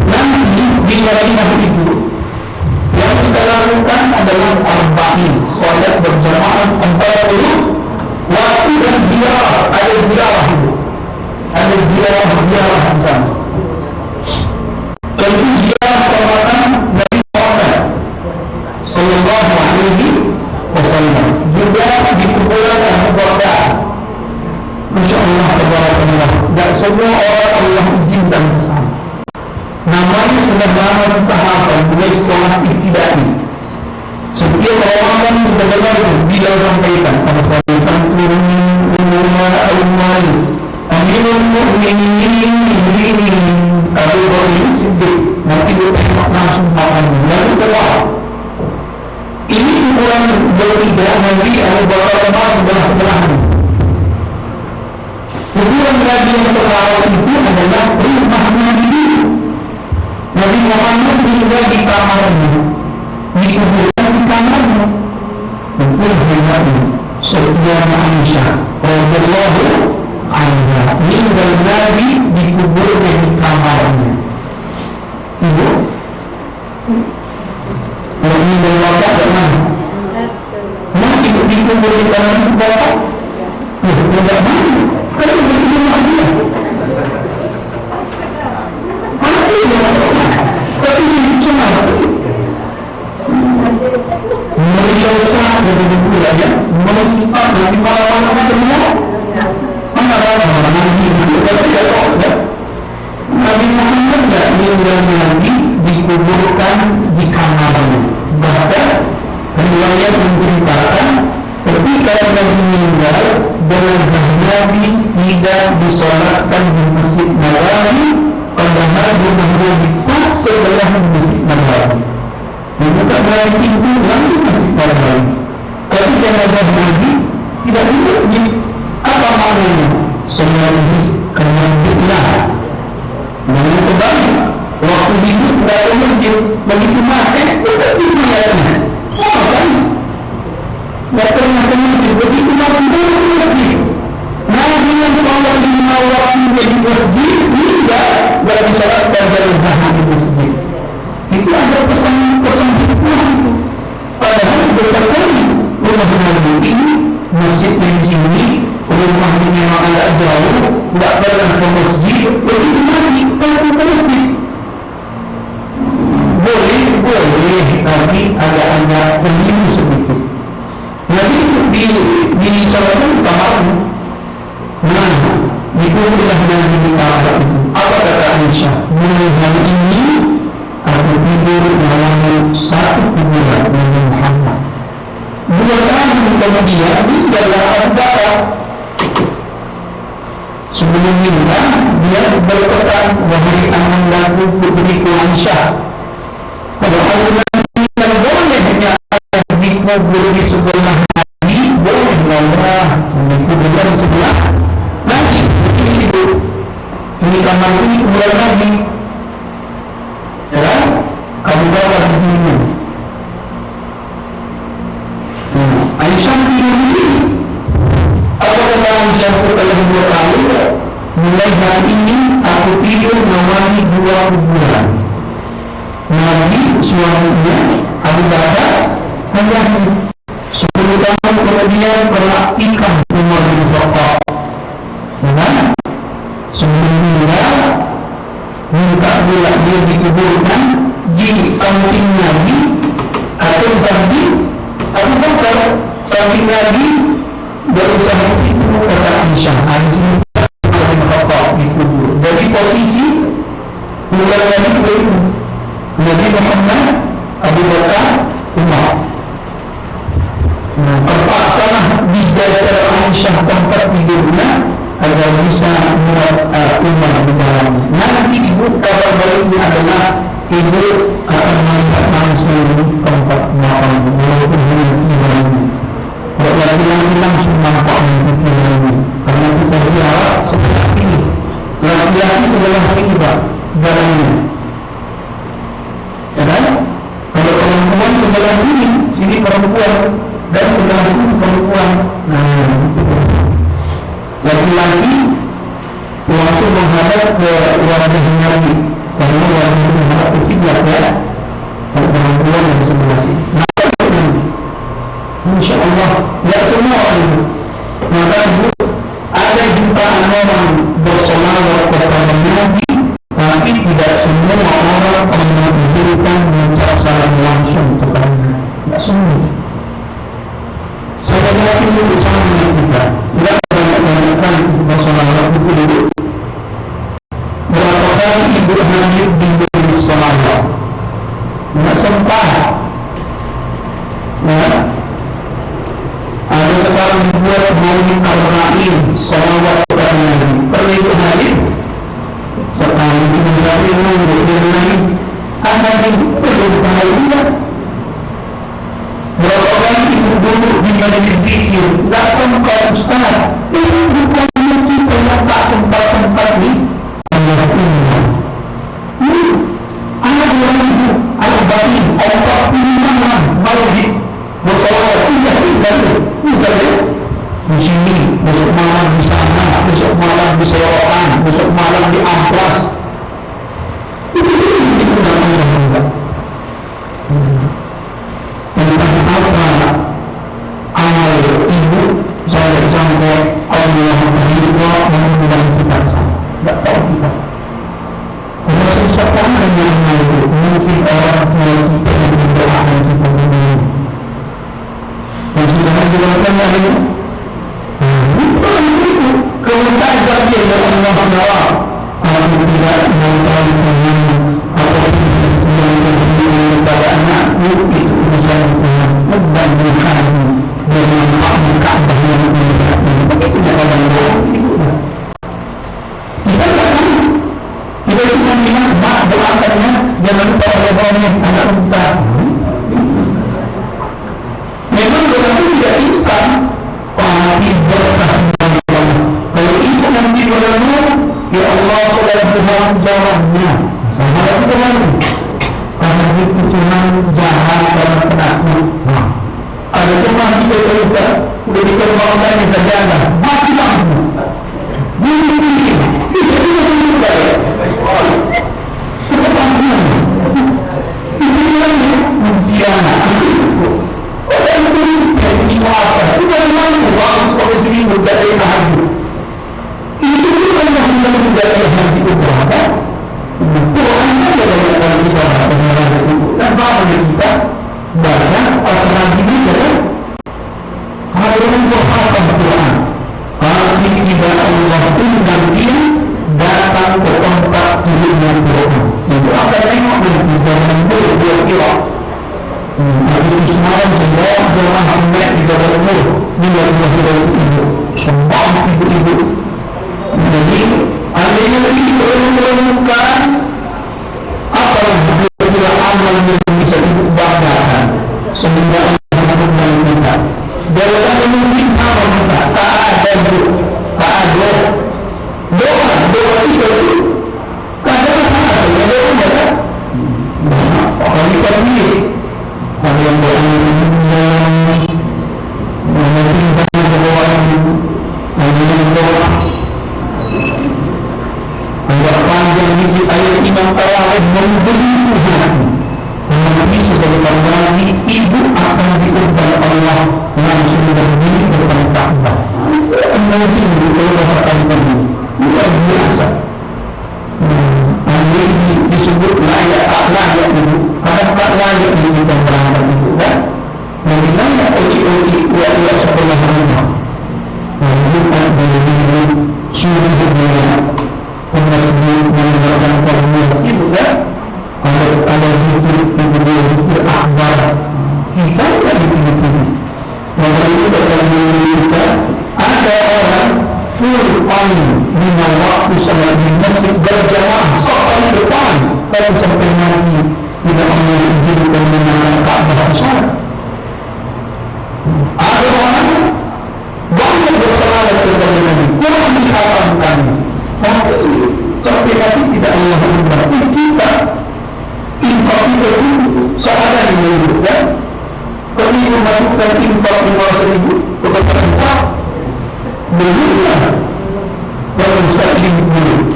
nanti bila itu yang kita lakukan adalah arba'in, solat berjamaah 40. Waktu dan ziarah, ada ziarah itu. Ada ziarah di sana. Tentu ziarah perbuatan Nabi Muhammad sallallahu alaihi wasallam. Juga di kuburan Abu Bakar. Masya Allah, tabarakallah. Dan semua orang Allah izinkan ke sana. Namanya sudah lama kita hafal, mulai sekolah ibtidai. Setiap orang sudah dengar bila sampaikan pada khalifatul umar Amirul Mu'minin Abu Bakar Siddiq. Nanti kita langsung makan lalu keluar. Ini ukuran berbeda Nabi Abu Bakar sebelah ukuran Nabi yang sekarang itu adalah rumah Nabi. Nabi Muhammad tinggal di kamarnya, dikuburkan di kamarnya. Betul Nabi Sufyan Aisyah radhiyallahu anha meninggal Nabi dikuburkan di kamarnya. Ibu, kalau meninggal bapak bagaimana? Mungkin dikubur di kamarnya bapak? Ya, tidak mana? Kalau begitu rumah dia. Tapi cuma Malaysia Ustaz dari dulu ya, Malaysia dari mana-mana semua. Mana-mana Nabi Muhammad tidak meninggal Nabi dikuburkan di kamarnya. Bahkan riwayat menceritakan ketika Nabi meninggal, jenazah Nabi tidak disolatkan di Masjid Nabawi, padahal rumah Nabi pas sebelah Masjid Nabawi. Membuka dari pintu lagi masih pada lain. Tapi jangan lagi tidak di masjid. Apa maknanya? Semua ini karena fitnah. Jangan kembali. Waktu hidup tidak ada masjid, begitu mati kita fitnahnya. Oh kan? Tidak pernah ke masjid, begitu mati baru ke masjid. Nabi yang sholat 5 waktu di masjid tidak disolatkan dari zaman di masjid. Itu ada pesan-pesan hikmah itu. Padahal berkali rumah Nabi ini, masjid di sini, rumahnya memang agak jauh, tidak pernah ke masjid, jadi Nabi pergi ke masjid. Boleh, tapi agak-agak keliru sedikit. Nabi di sholatkan utamakan. Nah, dikumpullah Nabi di Ka'bah itu. Apa kata Aisyah? Mulai hari ini aku tidur dalam satu kuburan Nabi Muhammad. 2 tahun kemudian tinggallah Abu Bakar. Sebelum meninggal dia berpesan, wahai anakku putriku Aisyah, kalau aku nanti bolehnya dikubur di sebelah Nabi, bolehlah dikubur di sebelah Nabi. Ini kamar ini kuburan Nabi. Ya kan? Abu Bakar di sini. Aisyah tidur di sini. Apa kata Aisyah setelah 2 tahun? Mulai hari ini aku tidur menemani 2 kuburan. Nabi suaminya Abu Bakar hanya 10 tahun kemudian perhatikan Umar bin Khattab. Ya kan? Sebelum meninggal minta pula dia dikuburkan di samping Nabi atau samping Abu Bakar. Samping Nabi berusaha di situ kata Aisyah. Di sini dikubur. Jadi posisi bukan Nabi itu Nabi Muhammad, Abu Bakar, Umar. Terpaksalah di dasar Aisyah tempat tidurnya agar bisa muat Umar di dalamnya. Nanti ibu kabar baiknya adalah ibu akan melihat langsung tempat makam walaupun hanya tidurnya. Kalau laki-laki langsung nampak tidurnya, karena kita ziarah sebelah sini, laki-laki sebelah sini pak jalannya. Ya kan? Kalau perempuan sebelah sini perempuan, dan sebelah sini perempuan. Nah, laki-laki langsung menghadap ke wajah Nabi, karena wajah menghadap ke kiblat ya. Kalau perempuan yang sebelah sini. Nah, Insya Allah, tidak semua orang itu. Maka ibu, ada jutaan orang bersolawat kepada Nabi, tapi tidak semua orang mengajarkan mengucap salam langsung kepada Nabi. Tidak semua. Saya yakin itu sama dengan kita. Tidak banyak-banyakkan bersolawat itu dulu. Berapa kali ibu Hamid diberi solawat? Tidak sempat. Ya. Ada sekarang dibuat maulid al-Ra'in, solawat kepada Nabi. Pernah ibu Hamid? Sekarang ibu Hamid menurut Nabi. Ada di belum bahagia. Berapa kali ibu duduk di majlis zikir, tak sempat ustaz. Ini bukan kita yang tak sempat ni. Allah Tuhan. Ada orang ibu, al-Bani, Allah Tuhan, maulid, bersolawat, tidak. Di sini, besok malam di sana, besok malam di Selokan, besok malam di Amplas. Itu namanya enggak. Tentang apa amal ibu saya sampai Allah berdoa memudah kita sama. Tidak tahu kita. Kalau sesuatu yang itu mungkin orang tua kita yang mendoakan kita begini. Dan sudah dilakukan hari ini. Kemudian saja Allah berdoa. Aku tidak mengetahui Tuhan atau yang kepada anakku itu urusan Tuhan. Dan Tuhan bermanfaat Ka'bah yang bermanfaat. Begitu ya orang doa itu. Kita tak tahu. Kita cuma bilang mak doakannya jangan lupa pada anak kita. jalan-jalannya sama lagi dengan karena itu Tuhan jahat karena penakut. Nah, ada jemaah kita cerita udah dikembangkan yang saja ada mati lampu ini bisa juga ya kebangunan ini yang mengkhianat orang itu yang apa itu dari mana uang kalau sini mudah dari haji itu bukan yang dari haji berapa Quran aja banyak kali kita baca dan sama dengan kita baca pas haji ini kan ada yang berhafal Quran tapi tidak Allah undang dia datang ke tempat hidupnya Quran itu akan tengok di zaman dulu dia kira habis semalam semua jemaah Ahmed di Jawa Timur dia ibu semua ibu-ibu jadi andainya itu menemukan apa yang amal yang bisa dibanggakan sehingga Allah mengenal kita dalam mungkin sama kita tak ada doa itu kadang ada doa kan orang kita pilih ada yang doa agak panjang ini ayat Imam Tarawih memberi Tuhan Nabi sebagai pengganti ibu akan diubah Allah langsung berdiri depan Ka'bah nanti diubahkan ini luar biasa ini disebut layak tak layak ibu kadang tak layak ibu dan berangkat ibu kan dari layak oci-oci uat-uat sebelah rumah bukan dari suruh berbuat pengasih meninggalkan formula itu kan ada zikir zikir akbar kita tidak dipilih maka itu terkait kita ada orang full on 5 waktu salat di masjid berjamaah sampai depan tapi sampai mati tidak mau izinkan mengenal Ka'bah salat ada orang banyak bersalat kepada Nabi kurang diharamkan tapi sampai hati tidak Allah berarti kita infak kita itu seadanya itu kan kalau ini memasukkan infak 5.000 kepada kita belilah kalau Ustaz ini dulu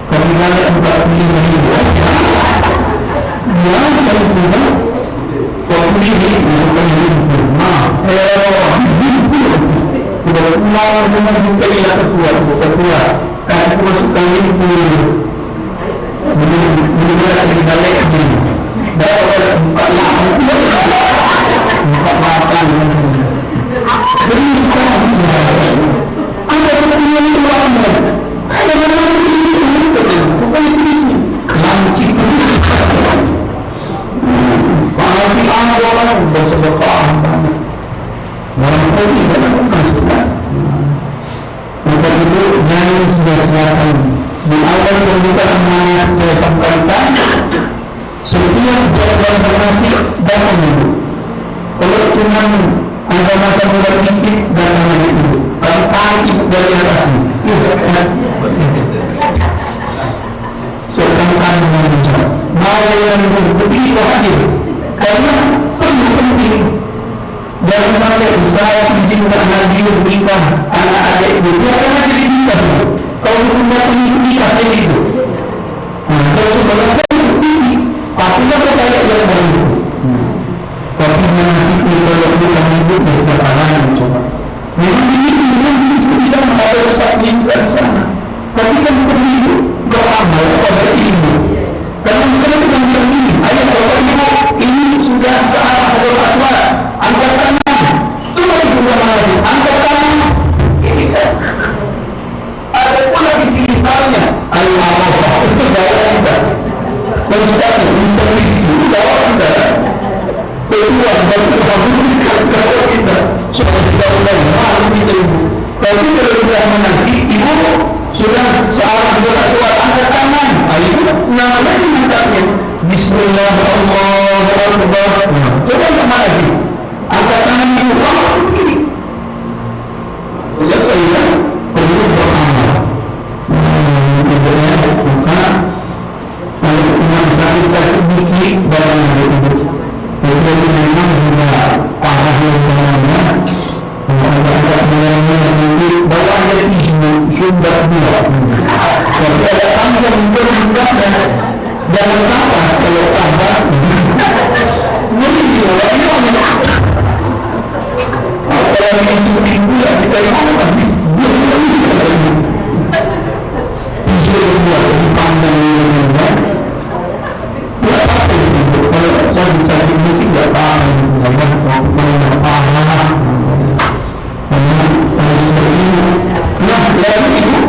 kami nanya 45.000 ya saya punya kalau ini bukan itu nah sudah pulang dengan bukan yang ketua kan aku masukkan ini benar-benar ada di balik ini dapat 4 makan beri ada kepentingan ulama ada benar ini bukan ini lancip pahami orang bersedekah orang ini dalam masukkan maka itu jangan sia-siakan di awal pembukaan yang saya sampaikan setiap jawaban donasi datang dulu kalau cuma ada masa mulai dikit datang lagi dulu kalau tarik dari atas ini sertakan mengucap mau yang begitu hadir karena penting jangan sampai Ustaz izinkan hadir nikah anak adik itu karena jadi nikah kalau sudah nikah jadi itu kalau sudah ini pastinya percaya yang baru tapi menasib kalau bukan hidup ya sekarang coba memang ini bisa ada Ustaz nikah di sana tapi kan perlu beramal pada ilmu karena sekarang kita ini ayat Bapak Ibu ini sudah searah adalah aswad angkat tangan itu lagi bukan lagi angkat tangan ini kan ada pula di sini misalnya Allah itu bawa kita Ustaz itu bawa kita kedua dan terhubung yang seperti itu ya kita yang mau tapi dia tidak bisa bisa buat dipandang dengan ya apa itu kalau saya bicara ini tidak paham tidak paham seperti itu. Nah lalu itu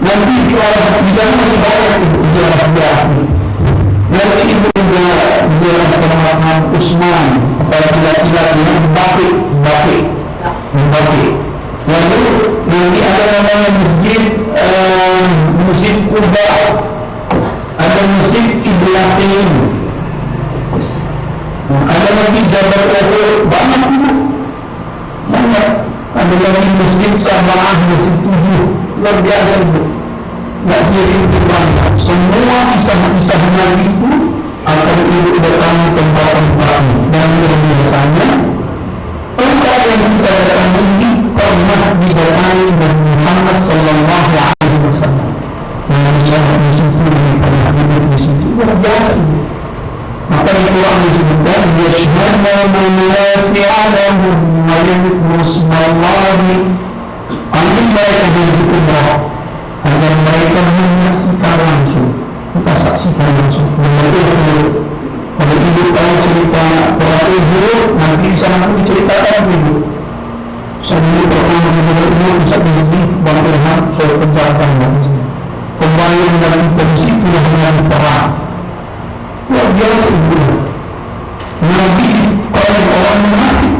nanti setelah di sana masih banyak itu ziarah nanti itu juga ziarah pemakaman Utsman kepada laki-laki yang batik lalu nanti ada namanya masjid Quba, ada masjid Qiblatain, ada lagi Jabal Uhud, banyak ada lagi masjid Sabah, masjid 7, luar biasa itu. Nggak sih banyak. Semua kisah-kisah Nabi itu akan ibu datangi tempat-tempat dan biasanya tempat yang kita datangi ini pernah didatangi Nabi Muhammad Sallallahu Alaihi Wasallam. Yang sangat di situ di situ luar biasa itu. Maka Al-Quran disebutkan yashhadu manafi'a lahum wa yadhkuru ismallahi amin mereka berumrah agar mereka menyaksikan langsung, kita saksikan langsung. Kalau ibu tahu cerita orang ibu, nanti di sana nanti ceritakan ibu. Saya dulu pertama mendengar ibu bisa di sini, Bang Irham, saya penjarakan di sini. Kembali mendalam kondisi sudah dengan perang. Luar biasa ibu. Nabi orang munafik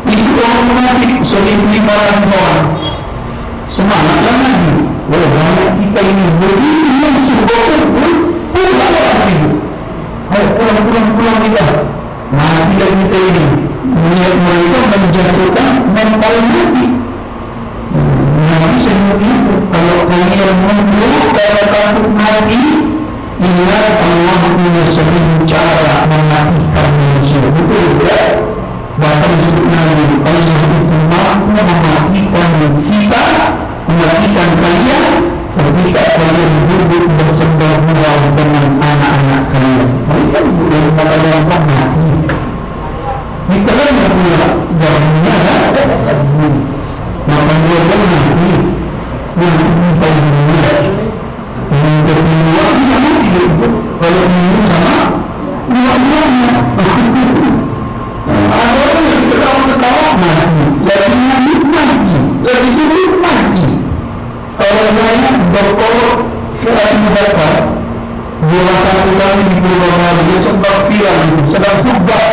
itu orang munafik, sering 500 orang. Semangatlah Nabi. Oh, banyak kita ini begini mensupport pulang lagi. Ayo pulang kita. Mati lagi kita ini. Niat mereka menjatuhkan mental Nabi. Nabi seperti itu. Kalau kalian mundur karena takut mati, ingat Allah punya seribu cara mematikan manusia. Betul tidak? Bahkan disebut Nabi Allah itu mampu mematikan kita, mematikan kalian ketika kalian duduk bersembah gurau dengan anak-anak kalian. Mereka yang kalian mati. Kita kan tidak punya jalannya maka dia mati. Mati paling mulia. Yang kedua dia mati. Kalau minum sama dua-duanya. Ada orang yang ketawa mati, lagi hidup mati, lagi hidup mati. Kalau saya berkorok Fuad Mudakar, dua satu kali di Pulau Bali, dia sebab filan itu, sedang khutbah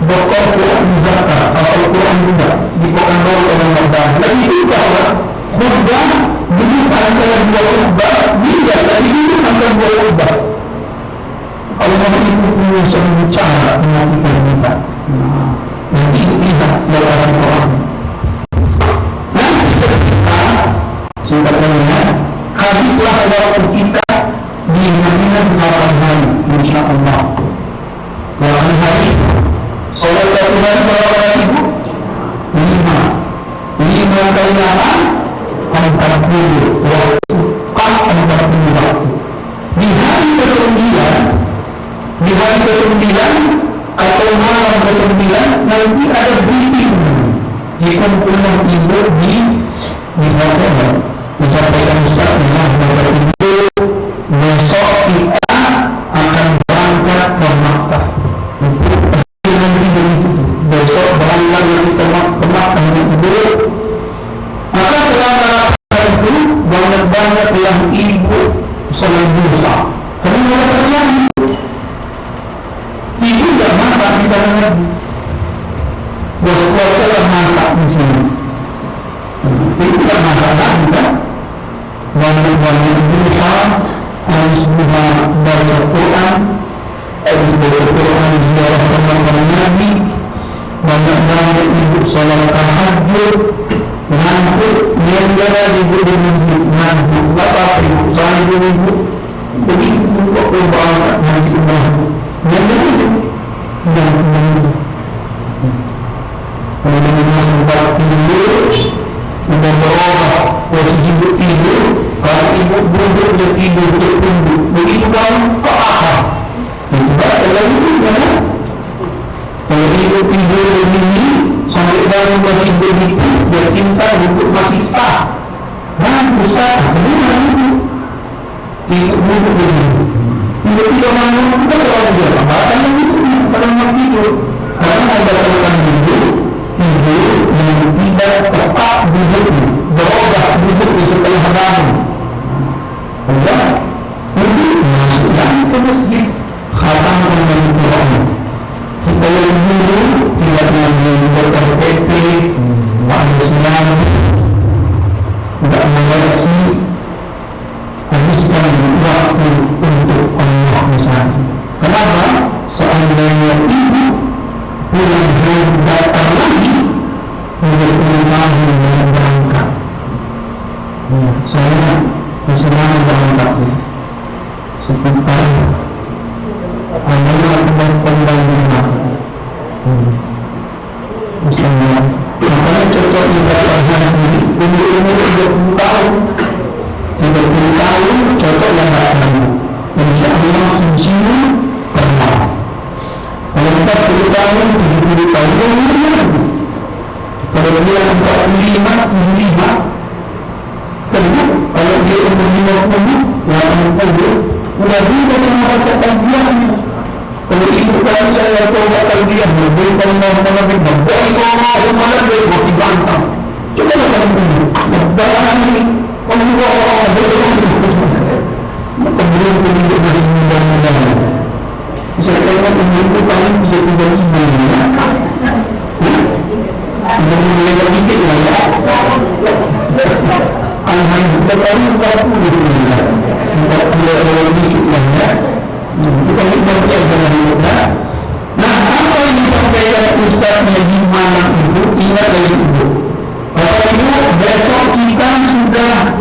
berkorok Fuad Mudakar, atau Quran juga, di Pekanbaru orang Merdaan. Lagi khutbah, duduk antara dua khutbah, dia lagi duduk antara dua khutbah. Allah itu punya seribu cara mematikan kita. Nanti lihat dalam Quran. Nanti ketika singkatnya habislah waktu kita di Madinah 8 hari, insya Allah. 8 hari. Solat satu hari berapa kali itu? 5 kali 8 40 waktu. Pas 40 waktu. Di hari ke-9 atau malam ke-9 nanti ada briefing di kumpulan ibu di hotel. Disampaikan Ustaz bahwa ibu besok kita akan berangkat ke Makkah. Itu nanti begitu. Besok berangkat ke Makkah dengan ibu. Maka selama itu banyak-banyak yang ibu selain dosa. Karena mereka terjadi. Ibu tidak masak di dalam Nabi. Bos keluarga yang masak di sini. Ibu tidak masak lagi kan? Banyak-banyak dosa harus baca Quran, harus baca Quran ziarah teman-teman Nabi. Banyak-banyak ibu salat tahajud, ngantuk, dia ibu di masjid ngantuk. Bapak ibu salat ibu, begitu kok berangkat nanti umrah. Yang itu kemudian sempat tidur dan berubah posisi tidur. Kalau ibu duduk dia tidur tunduk, begitu kamu ke arah itu kalau ibu kan kalau ibu tidur begini begitu dia cinta untuk masih sah. Bagus kan? Benar itu buku begitu. Tiba-tiba malam kita selalu dia bahkan itu pada malam tidur. Karena ada orang tidur yang tidak tepat duduknya, berubah duduknya setelah bangun. Enggak, duduk masuk lagi ke masjid, khatam dengan Quran. Kita yang dulu tidak membuat RPP, Islam, tidak mengoreksi, habiskan waktu untuk Allah misalnya. Kenapa? Seandainya ibu pulang dan datang lagi untuk tahun yang berangkat. Saya bersemangat berangkat sekitar hanya 15 tahun Bismillah. Makanya cocok ibadah haji umur 30 tahun 30 tahun cocok yang datang. Insya Allah insinyur pernah. Kalau 40 tahun 70 tahun umurnya. Kalau dia 45 75 kedua kalau dia umur 50 80 udah juga baca talbiyahnya. Kalau ibu kalau saya coba talbiyah berbeda dengan lebih baik orang malah dia masih bantang. Coba lakukan dulu. Barang ini orang kemudian hidup dari mudah-mudahan. Saya kira umur paling 35 mulai sedikit lah ya. Alhamdulillah baru 40 sedikit lah ya. Kita ini berarti dengan mudah. Nah, apa yang disampaikan Ustaznya di malam itu ingat dari ibu. Bapak Ibu, besok kita sudah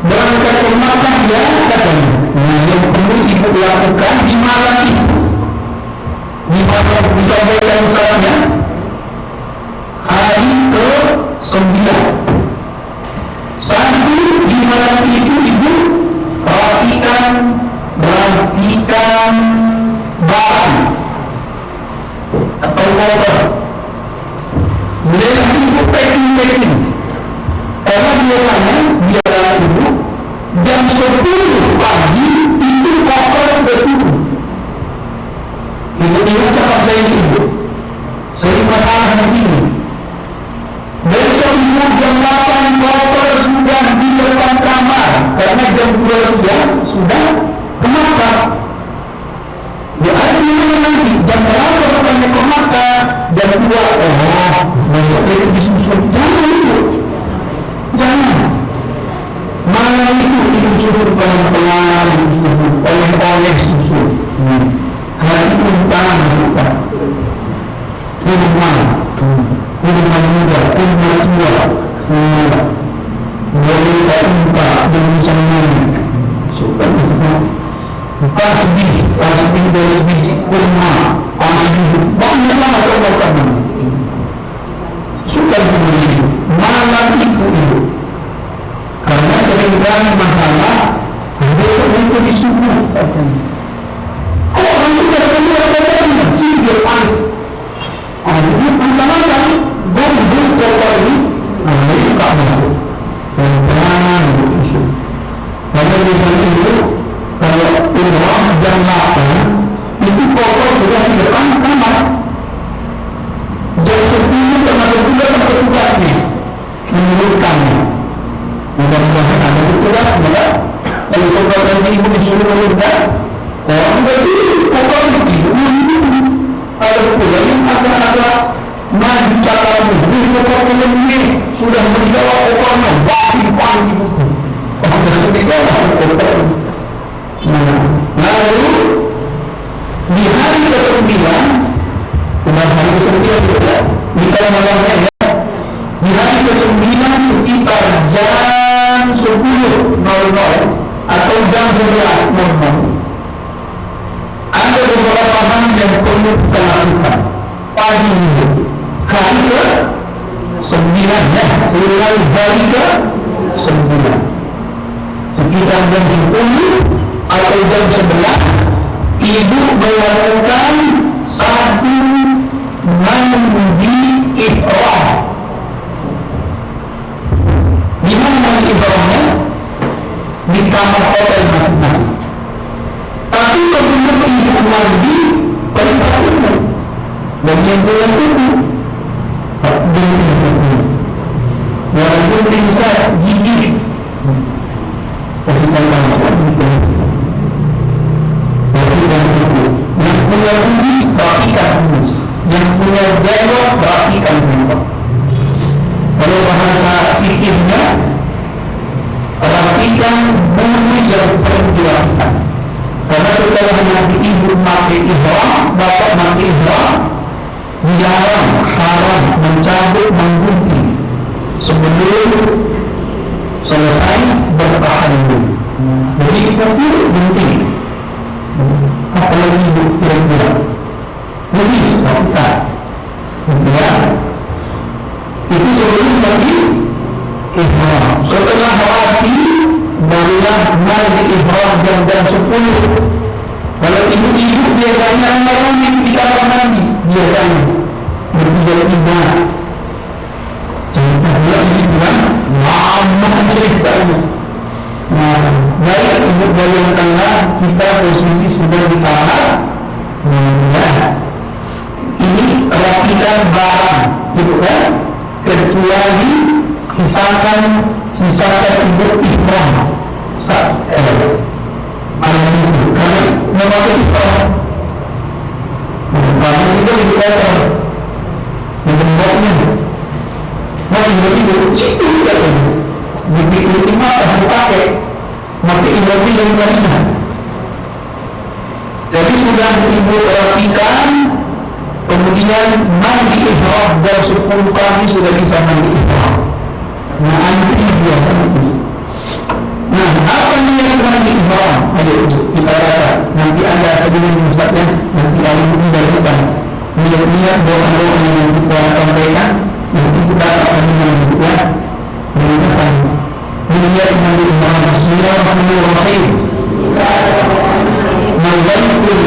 berangkat ke Makkah ya katanya. Nah, yang perlu ibu lakukan di malam itu. Di malam disampaikan Ustaznya hari ke-9. Satu di malam itu ibu rapikan barang atau kotor. Mulai ibu packing. Karena biasanya ibu jam 10 pagi itu kotor sudah turun. Ibu cakap saya ibu. Saya masalah di sini. Besok ibu jam 8 kotor sudah di depan kamar. Karena jam 2 sudah ke Makkah. Ya akhirnya nanti jam berapa katanya ke Makkah? Jam 2. Besok itu disusun. Jangan itu. Jangan. Malam itu susun pelan-pelan, susun oleh susun. Hari itu tangan suka. Rumah muda, rumah tua. Boleh tak minta dengan sangat. Suka tasbih dari biji kurma, banyak macam-macam. Suka begitu. Malam itu karena seringkali masalah besok itu disuruh. Orang itu ada video panik. Ini masalah gombil kotor ini, ini tak masuk. Pelan-pelan susun. Karena biasanya itu kalau umrah jam 8 itu kotor sudah di depan kamar. Jam 10 termasuk juga petugasnya menurutkannya. Mudah-mudahan ada petugas, maka kalau saudara nanti ibu disuruh menurutkan, orang berarti kotor itu ada pula yang ada maju calon ini kotor ini sudah menjawab kotornya pagi buku. Orang menjawab kotor. Lalu di hari ke-9 hari ke-9 juga di malamnya ya, di hari ke-9 sekitar jam 10.00 atau jam 11.00 ada beberapa hal yang perlu kita lakukan pagi ini. Hari ke-9 ya, sekali hari ke-9 sekitar jam 10 atau jam 11 ibu melakukan satu mandi ihram kuku gunting kuku yang gunting Ustaz gigi kasih contoh perhatikan kuku yang punya kumis perhatikan kumis yang punya jenggot perhatikan jenggot. Kalau bahasa fikirnya perhatikan bulu yang perlu dilakukan. Karena setelah nanti ibu mati ihram, bapak mati ihram, dilarang haram mencabut menggunting sebelum selesai bertahlul. Jadi kuku gunting. Apalagi ibu kira-kira jadi kita ya itu sebelum lagi ihram. Setelah rapi barulah mandi ihram jam 10. Kalau ibu-ibu biasanya ramai di kamar mandi biasanya bertiga-tiga. Contohnya ini bilang lama ceritanya. Nah, baik ibu bayangkanlah kita posisi sudah di kamar. Ini rapikan barang, gitu kan? Kecuali sisakan ibu ihram malam itu karena memakai ihram malam itu lebih kotor di tempatnya ibu situ kan begitu mata dipakai maka ihram yang lainnya. Jadi sudah ibu rapikan, kemudian mandi ihram jam 10 pagi sudah bisa mandi ihram. Nah, antri biasa itu. Nah, apa yang mandi ihram? Ayo kita baca. Nanti ada sebelum Ustaznya, nanti ada dibacakan. Niat doa-doa yang kita sampaikan, nanti kita akan menyebutnya dengan sama. Niat mandi ihram. Bismillahirrahmanirrahim. Nawaitul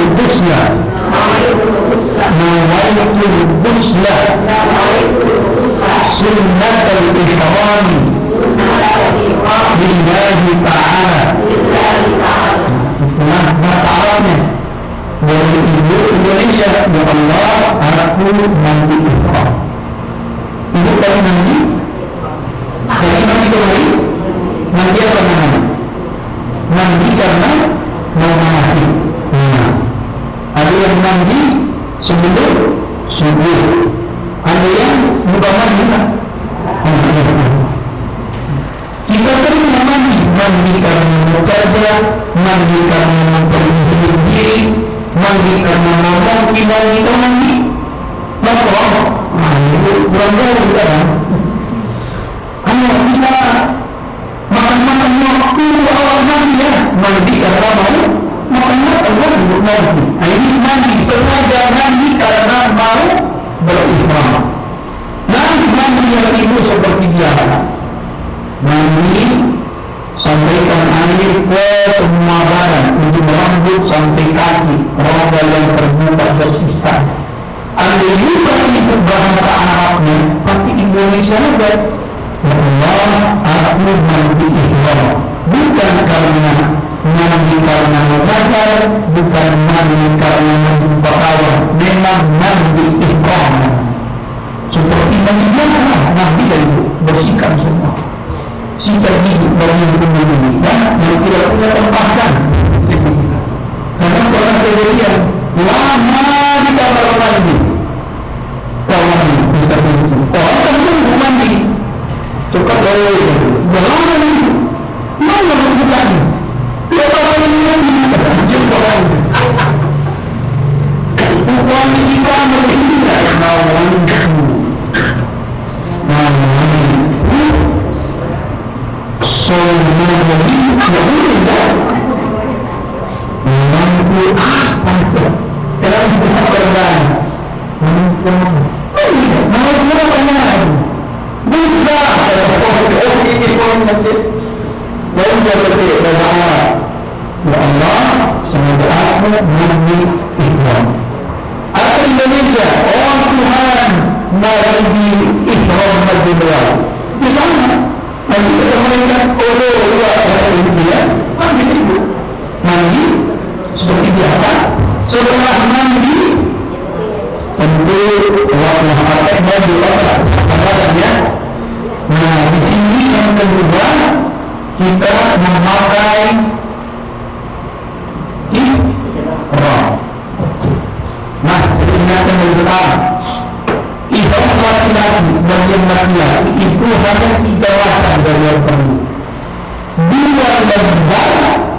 ghusla sunnatul ihram lillahi ta'ala. Nah, bahasa Arabnya dari ibu Indonesia, ya Allah, aku mandi ihram. Ibu tadi mandi kembali mandi apa namanya? Mandi karena mau mandi. Nah, ada yang mandi sebelum subuh, ada yang bukan mandi lah. Kita sering mandi karena bekerja, mandi karena memperbaiki diri, mandi karena ngomong, kita mandi nongkrong. Nah, itu beranggap juga kan. Ayo kita makan waktu awal mandi ya, mandi karena mau makan untuk mandi. Nah, ini mandi sengaja mandi karena mau berihram. Nah, mandi yang itu seperti biasa. Mandi sampaikan air ke semua badan, untuk rambut sampai kaki, rambut yang terbuka bersihkan. Andai juga itu bahasa Arabnya, tapi Indonesia juga. Ya Allah, aku mandi ihram, bukan karena mandi karena mengajar, bukan mandi karena menjumpa kawan, memang mandi ihram. Seperti mandi biasa, mandi dan bersihkan semua. Sikat gigi bagi pembeli dan yang tidak punya tempatkan. Karena pernah kejadian lama di kamar mandi. Kawan bisa begitu. Orang kan mandi. Suka boleh berlama itu. Mana bukan? Lepas yang jumpa orang. Bukan di kamar ini kawan. Indonesia, orang Tuhan mari di ihram Madinah. Di sana, nanti kita mereka India, mandi itu, mandi seperti biasa. Setelah mandi, tentu Allah pakai baju ya. Nah, di sini yang kedua kita memakai ihram. Nah, saya ingatkan dari depan, ihram laki-laki dan yang laki-laki itu hanya 3 wajah dari yang perlu. 2 lembar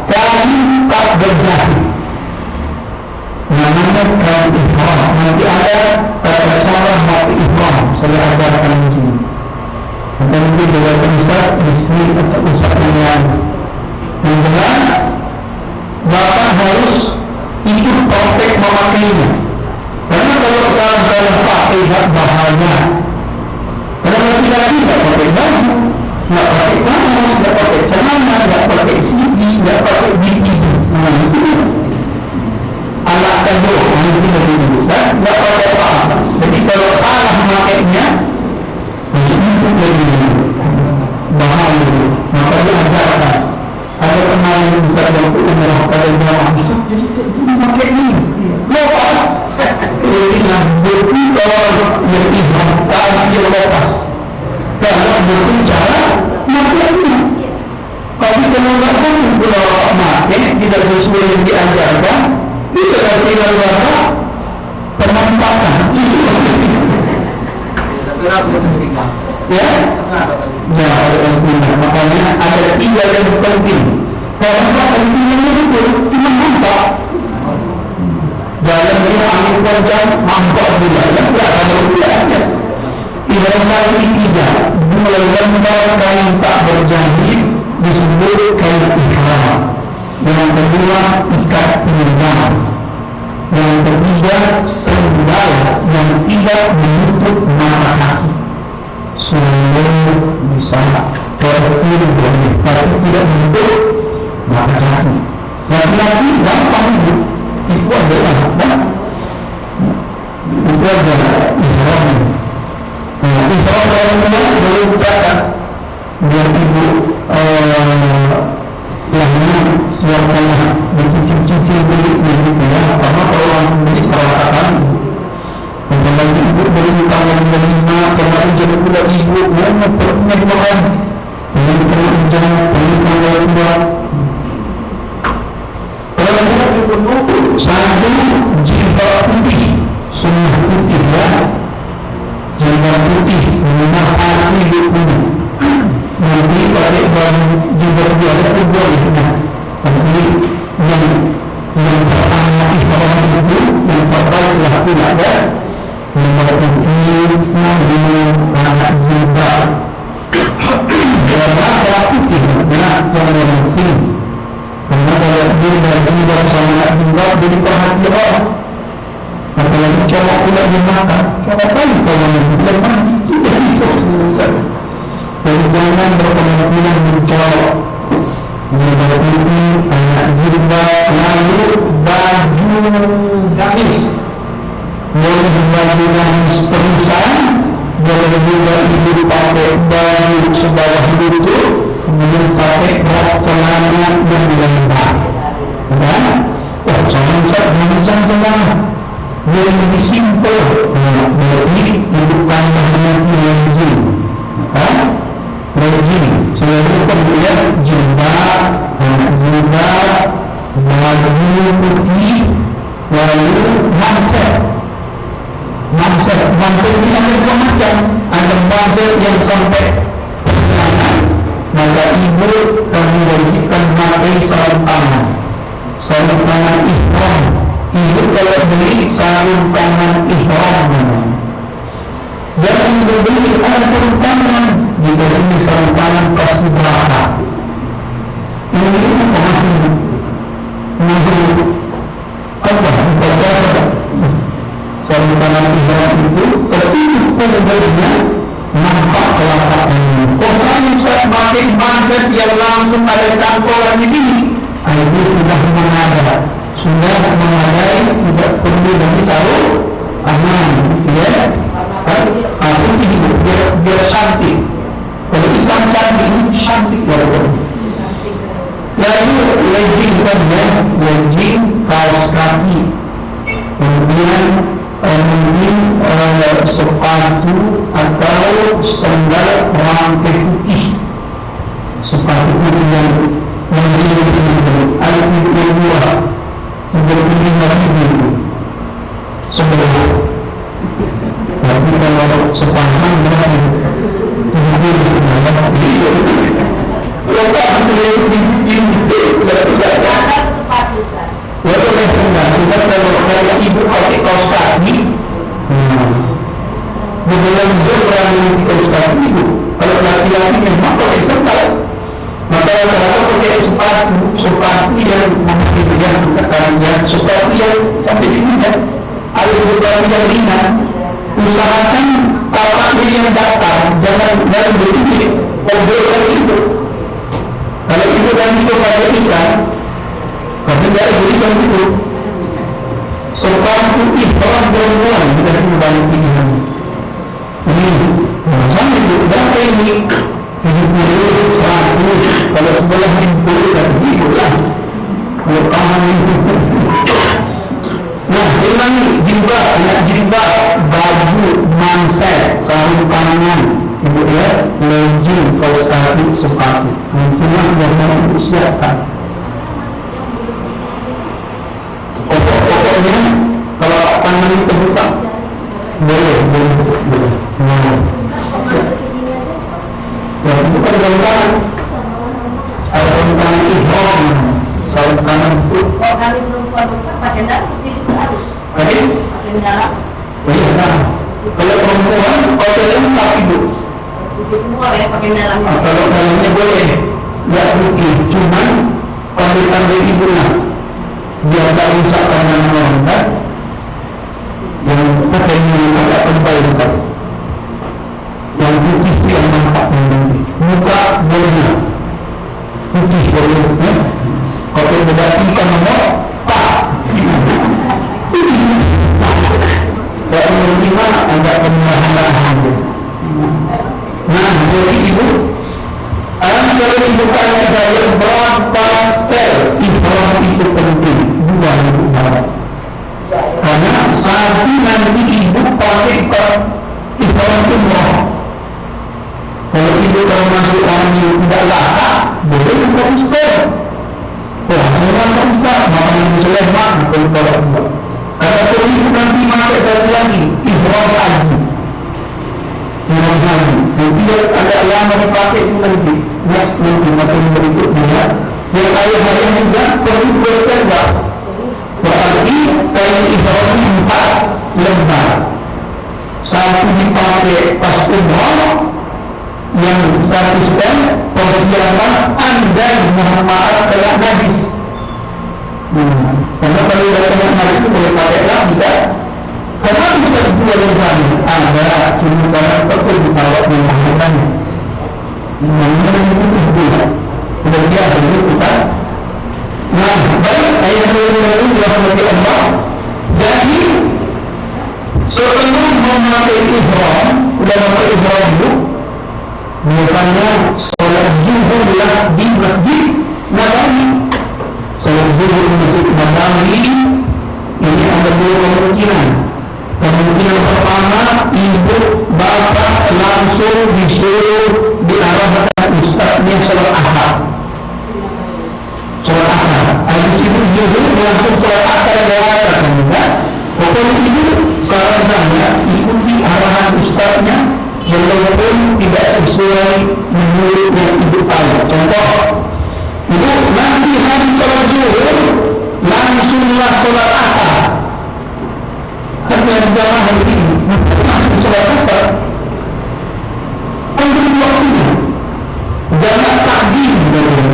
kali 4 berjari. Namanya kain ihram. Nanti ada tata cara memakai ihram. Saya ajarkan di sini. Nanti mungkin dengan Ustaz di sini atau Ustaz yang jelas, Bapak harus ikut praktek memakainya. Karena kalau salah pakai bahaya. Karena laki-laki tidak pakai baju, tidak pakai kaos, tidak pakai celana, tidak pakai CD, tidak pakai DVD. Nah itu anak saja yang tidak dibutuhkan, tidak pakai apa-apa. Jadi kalau salah memakainya, maksudnya itu lebih bahaya. Maka diajarkan. Ada kemarin Ustaz yang umrah pada jamaah Ustaz, jadi itu memakai ini. Lepas, kemudian berputar yang ihram dia lepas. Kalau berbicara, maka ini. Tapi kalau tidak memakai, tidak sesuai yang diajarkan, itu berarti apa? Penampakan. Ya, makanya ada 3 yang penting. Karena pentingnya itu cuma nampak. Dalam dia angin kencang, nampak juga. Tidak ada rupiahnya. Ihram kali 3, 2 lembar kain tak berjahit disebut kain ihram. Yang kedua, ikat pinggang. Yang ketiga, sendal yang tidak menutup mata kaki. Sumber bisa terkiri boleh, tapi tidak menutup mata kaki. Laki-laki gampang itu adalah itu adalah ihram. Ihram kalau boleh ucapkan biar ibu lahirnya siapkanlah dicicil-cicil beli gitu ya, karena kalau langsung beli merasakan. Dan lagi ibu beli utang yang berlima, karena ujian pula ibu mau perutnya dimakan, ini perlu ujian, ini perlu ujian. Kalau ibu penuh satu jilbab putih, sunnah putih ya, jilbab putih minimal 1 ibu penuh. Nanti pakai baju jilbab dia itu boleh. Tapi yang pertama ihram itu yang terbaiklah tidak ada jilbab putih, anak jilbab berwarna putih, anak yang putih. Karena kalau jilbab sama anak jilbab jadi perhatian orang. Apalagi cowok pula dia makan, cowok kali kalau dia mandi tidak bisa. Jadi jangan berkemungkinan mencolok jilbab putih, anak jilbab, lalu baju gamis. Boleh baju gamis perusahaan, boleh juga ibu pakai baju sebawah lutut, kemudian pakai rok celana yang lembab. Dan sama Ustaz macam celana yang lebih simpel. Berarti ibu tambah nanti rejim. Rejim selalu kemudian jilbab, jilbab, baju putih, lalu manset ini ada 2 macam. Ada manset yang sampai tangan, maka ibu kami wajibkan memakai sarung tangan ihram. Ibu kalau beli sarung tangan ihram, jangan beli ada sarung tangan jika ini sarung tangan pasti berapa. Ini apa? Sarung tangan ihram itu tertutup punggungnya, nampak telapak tangan. Kalau Ustaz pakai manset yang langsung ada cangkolan di sini, itu sudah mengadai, tidak perlu lagi sarung tangan, ya. Putih biar cantik. Kalau hitam cantik, cantik walaupun. Lalu legging kaos kaki, kemudian mungkin sepatu atau sandal rantai putih, sepatu putih yang ada yang dua, itu sebelah. Tapi kalau sepasang berapa? Kalau ibu pakai kaos kaki, dalam zon berani kaos kaki itu. Kalau laki-laki memang pakai sandal, maka rata-rata pakai sepatu yang sepatu yang sampai sini kan. Ada sepatu yang ringan. Usahakan kapaknya yang datar, jangan berpikir obrolkan itu. Kalau itu kan itu pada ikan, tapi tidak berikan itu. Sepatu ihram perempuan kita kembali pilihan. Ini sama itu berapa ini? 70, 100, kalau sebelah 50 dan ribu lah. Kalau kamu itu. Nah, memang jilbab, baju, manset, sarung tangan, ibu ya, legging, kaos kaki, sepatu. Itulah yang mau disiapkan. Pokoknya kalau tangan itu terbuka, boleh. Ya, bukan sarung tangan. Ada sarung tangan ihram, sarung tangan itu. Oh, kami perempuan pakai dalam mesti harus Pakai dalam. iya kan. Kalau perempuan pakai lengkap ibu. Itu semua ya pakai dalam. Kalau dalamnya boleh, nggak putih. Cuman pandai ibu lah, biar tak rusak tangan orang kan. Yang pakainya agak tebal kan. Yang putih itu yang nampak nanti. Muka boleh, putih boleh. Ya? Kalau berarti kan nomor pak. Dan menerima agak penyerahan. Nah, jadi ibu, kalau ibu tanya saya berapa style ihram itu penting, 2 Barat. Karena satu nanti ibu pakai pas ihram umroh. Kalau ibu kalau masuk orang yang tidak lasak, boleh 1 style. Wah, saya rasa ustaz, makanya ibu Sulaiman kalau buat. Karena kalau ibu nanti pakai satu lagi, ihram haji. Nanti ada lama dipakai itu nanti. Next nanti makin berikutnya. Yang ayah juga perlu bersedia. Berarti kain ihram 4 lembar. Satu dipakai pas umrah, yang 1 step persiapan andai Muhammad telah habis. Karena kalau datang habis itu boleh pakai lagi kan? Karena bisa dijual di sana. Ada cuma barang tertentu dibawa di Muhammad. Muhammad itu sudah biasa itu kan? Nah, baik ayat ini dirahmati Allah. Jadi sebelum memakai ihram, sudah memakai ihram itu. Misalnya sholat zuhur lah di Masjid Nabawi. Sholat zuhur di Masjid Nabawi ini ada 2 kemungkinan. Kemungkinan pertama, ibu bapak langsung disuruh diarahkan ustaznya sholat asar. Sholat asar. Habis itu zuhur langsung sholat asar diarahkan juga. Pokoknya itu sarannya ikuti arahan ustaznya. Walaupun tidak sesuai menurut yang ibu tahu. Contoh, ibu nanti habis sholat zuhur langsunglah sholat asar. Karena jamaah hari ini langsung sholat asar. Ambil waktunya. Jangan takdim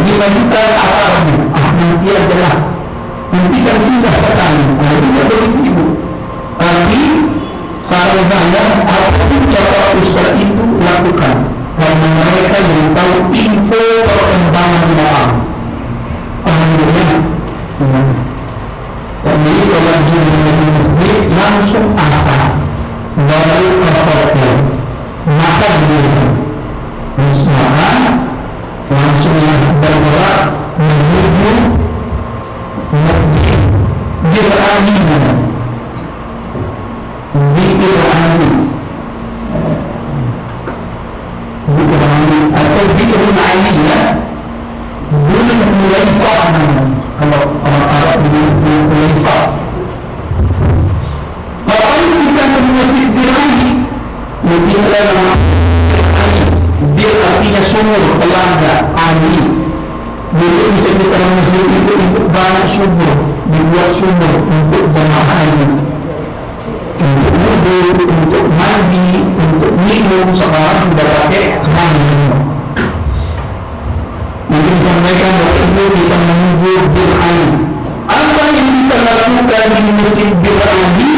dilanjutkan asarnya. Nanti adalah nanti kan sudah sekali. Nah, itu begitu ibu. Tapi saran saya, apapun cara ustaz itu lakukan. Karena mereka yang tahu info perkembangan orang. Alhamdulillah. Kami sholat zuhur di masjid langsung asar, baru ke hotel, makan dulu. Makan, langsung bergerak menuju masjid. Dia berani. kita nama bil artinya sumur, telaga, ali. Dulu bisa kita masjid itu untuk banyak sumur, dibuat sumur untuk jamaah haji, untuk wudhu, untuk mandi, untuk minum. Sekarang sudah pakai keran. Mungkin disampaikan bahwa itu kita menuju bil ali. Apa yang kita lakukan di masjid bil ali?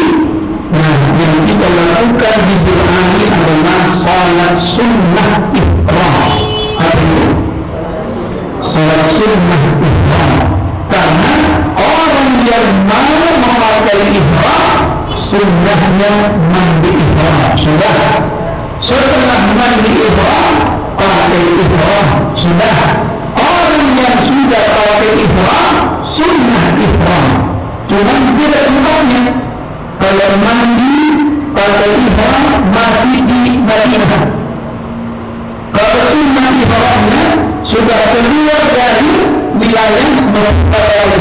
Nah, yang kita lakukan di bil ali adalah salat sunnah ihram. Apa itu? Salat sunnah ihram. Karena orang yang mau memakai ihram, sunnahnya mandi ihram. Sudah. Setelah mandi ihram, pakai ihram. Sudah. Orang yang sudah pakai ihram, sunnah ihram. Cuma tidak tempatnya. Kalau mandi pakai ihram masih di Madinah. Kalau sunnah ihramnya sudah keluar dari wilayah Mekah,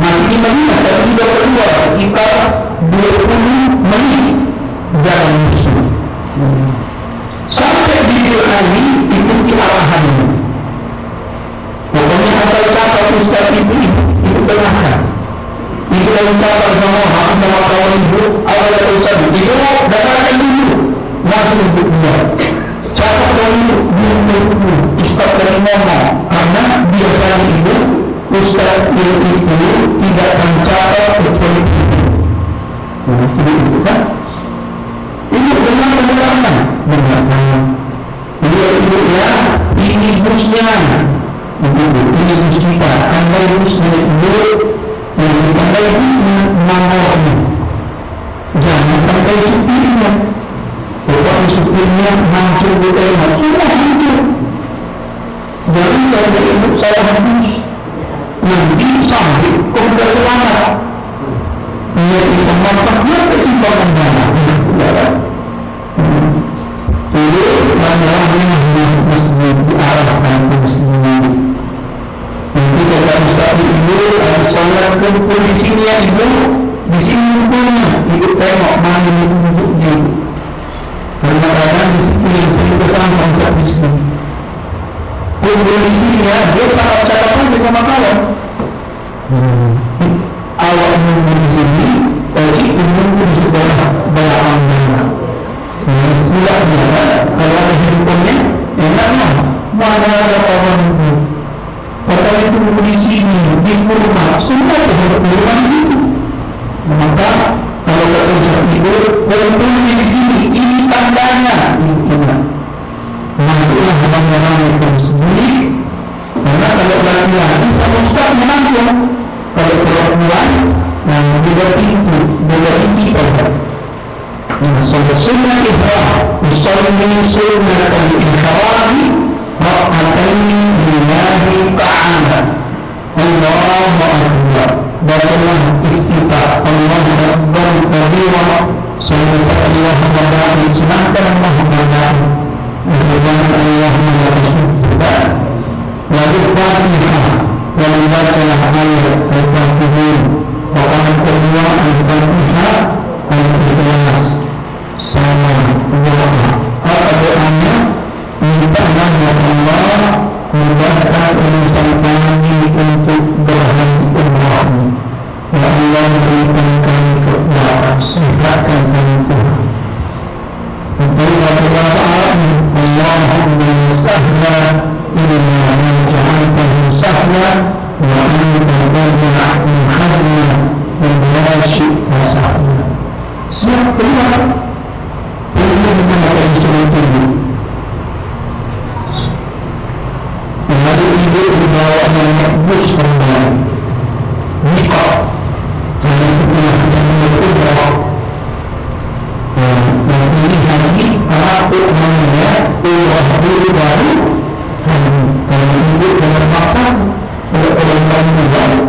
masih di Madinah, tapi sudah keluar sekitar 20 menit jalan musuh. Sampai di Bil Ali ikuti arahannya. Pokoknya asal catat Ustaz itu tenangkan. Itu kalau catat sama kawan ibu, awal dari Ustaz itu dapatkan dulu langsung untuk dia. Catat dulu Ustaz dari ngomong, karena biasanya itu Ustaz itu tidak mencatat kecuali itu. Itu kan? Ini benar-benar ibu ya, ini busnya. Ini bus kita, tandai busnya ibu, tandai busnya nomornya. Jangan tandai supirnya. Pokoknya supirnya hancur bukan, semua hancur. Jadi kalau ibu saya habis, nanti sampai kemudian selamat. Ia tidak mampu kesimpangan dana. Jadi banyak masjid diarahkan ke masjid. Nanti kata Ustaz ibu ada sholat kumpul di sini ya ibu, di sini kumpulnya. Ibu tengok mana itu tunjuknya. Kadang-kadang di situ yang sering bersama Ustaz di sini. Kumpul di sini ya, dia cakap-cakap bersama kawan. Awak menunggu di sini, wajib menunggu di sebelah belakangnya. Tidak ada, kalau ada handphonenya, enaknya mana ada kawan itu. Kalau itu di sini, di rumah, semua ada di rumah itu. Maka kalau kata Ustaz itu, handphonenya di sini, ini tandanya. Masuklah orang-orang itu sendiri. Karena kalau laki-laki sama Ustaz langsung. Kalau perempuan, beda pintu, beda kita. Salat sunnah ihram, usalli sunnah al-ihram, rak'ataini lillahi ta'ala. Allahu akbar. Bacalah iftitah, Allahu akbar kabira. Sallallahu alaihi wasallam, Allah berkata, Allahumma la tasudda. Lalu Fatihah, lalu bacalah ayat al-Fatihah. Bacaan kedua al-Fatihah, al-Ikhlas. Sama doa. Apa doanya? Mintalah Allah mudahkan urusan kami untuk berhaji umrah. Ya Allah berikan kami kekuatan, sehatkan kami Tuhan. Untuk berdoa Allahumma sahla inna man ja'altahu sahla wa anta tab'a'u hazna wa la syi'ta sahla. Siap keluar. Ini menggunakan instrumen tubuh. Lalu ibu dibawa naik bus kembali. Nikah. Karena setelah yang berubah. Dan ini haji aku namanya umrah dulu baru haji. Kalau ibu dengan paksa, kalau orang kamu baru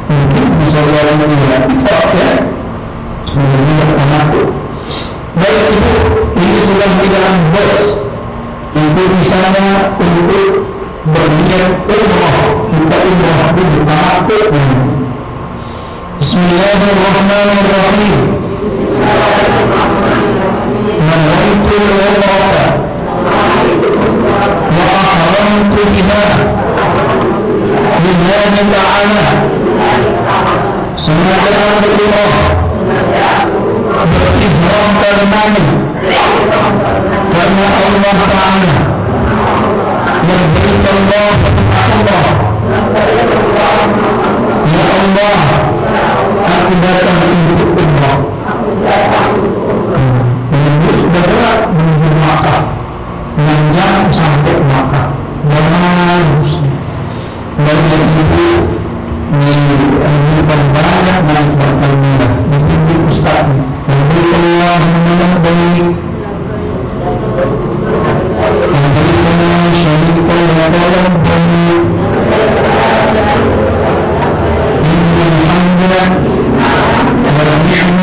mungkin bisa jalan dengan ifrat ya. Menjadi anakku. Baik ibu, ini sudah di dalam bus. Ibu di sana untuk berniat umrah. Kita umrah dulu anakku. Bismillahirrahmanirrahim. Man نويت العمرة وأحرمت بها لله تعالى sengaja berumrah berihram karenanya karena Allah Ta'ala labbaik Allahumma ya Allah aku datang untuk umrah menembus darat menuju Makkah 6 jam sampai Makkah bagus banyak itu menunjukkan banyak manfaat mudah dibimbing Ustaz memberi Allah baik memberikan syarikat yang dalam baik Alhamdulillah warahmatullahi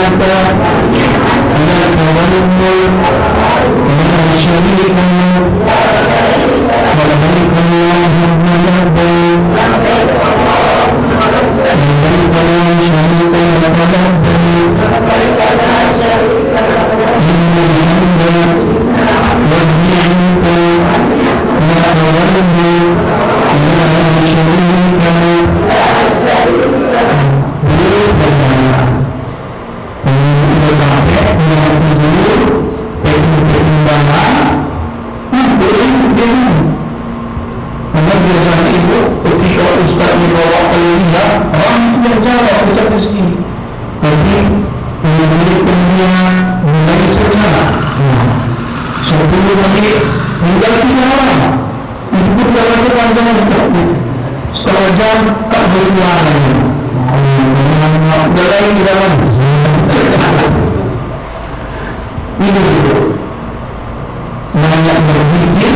banyak berpikir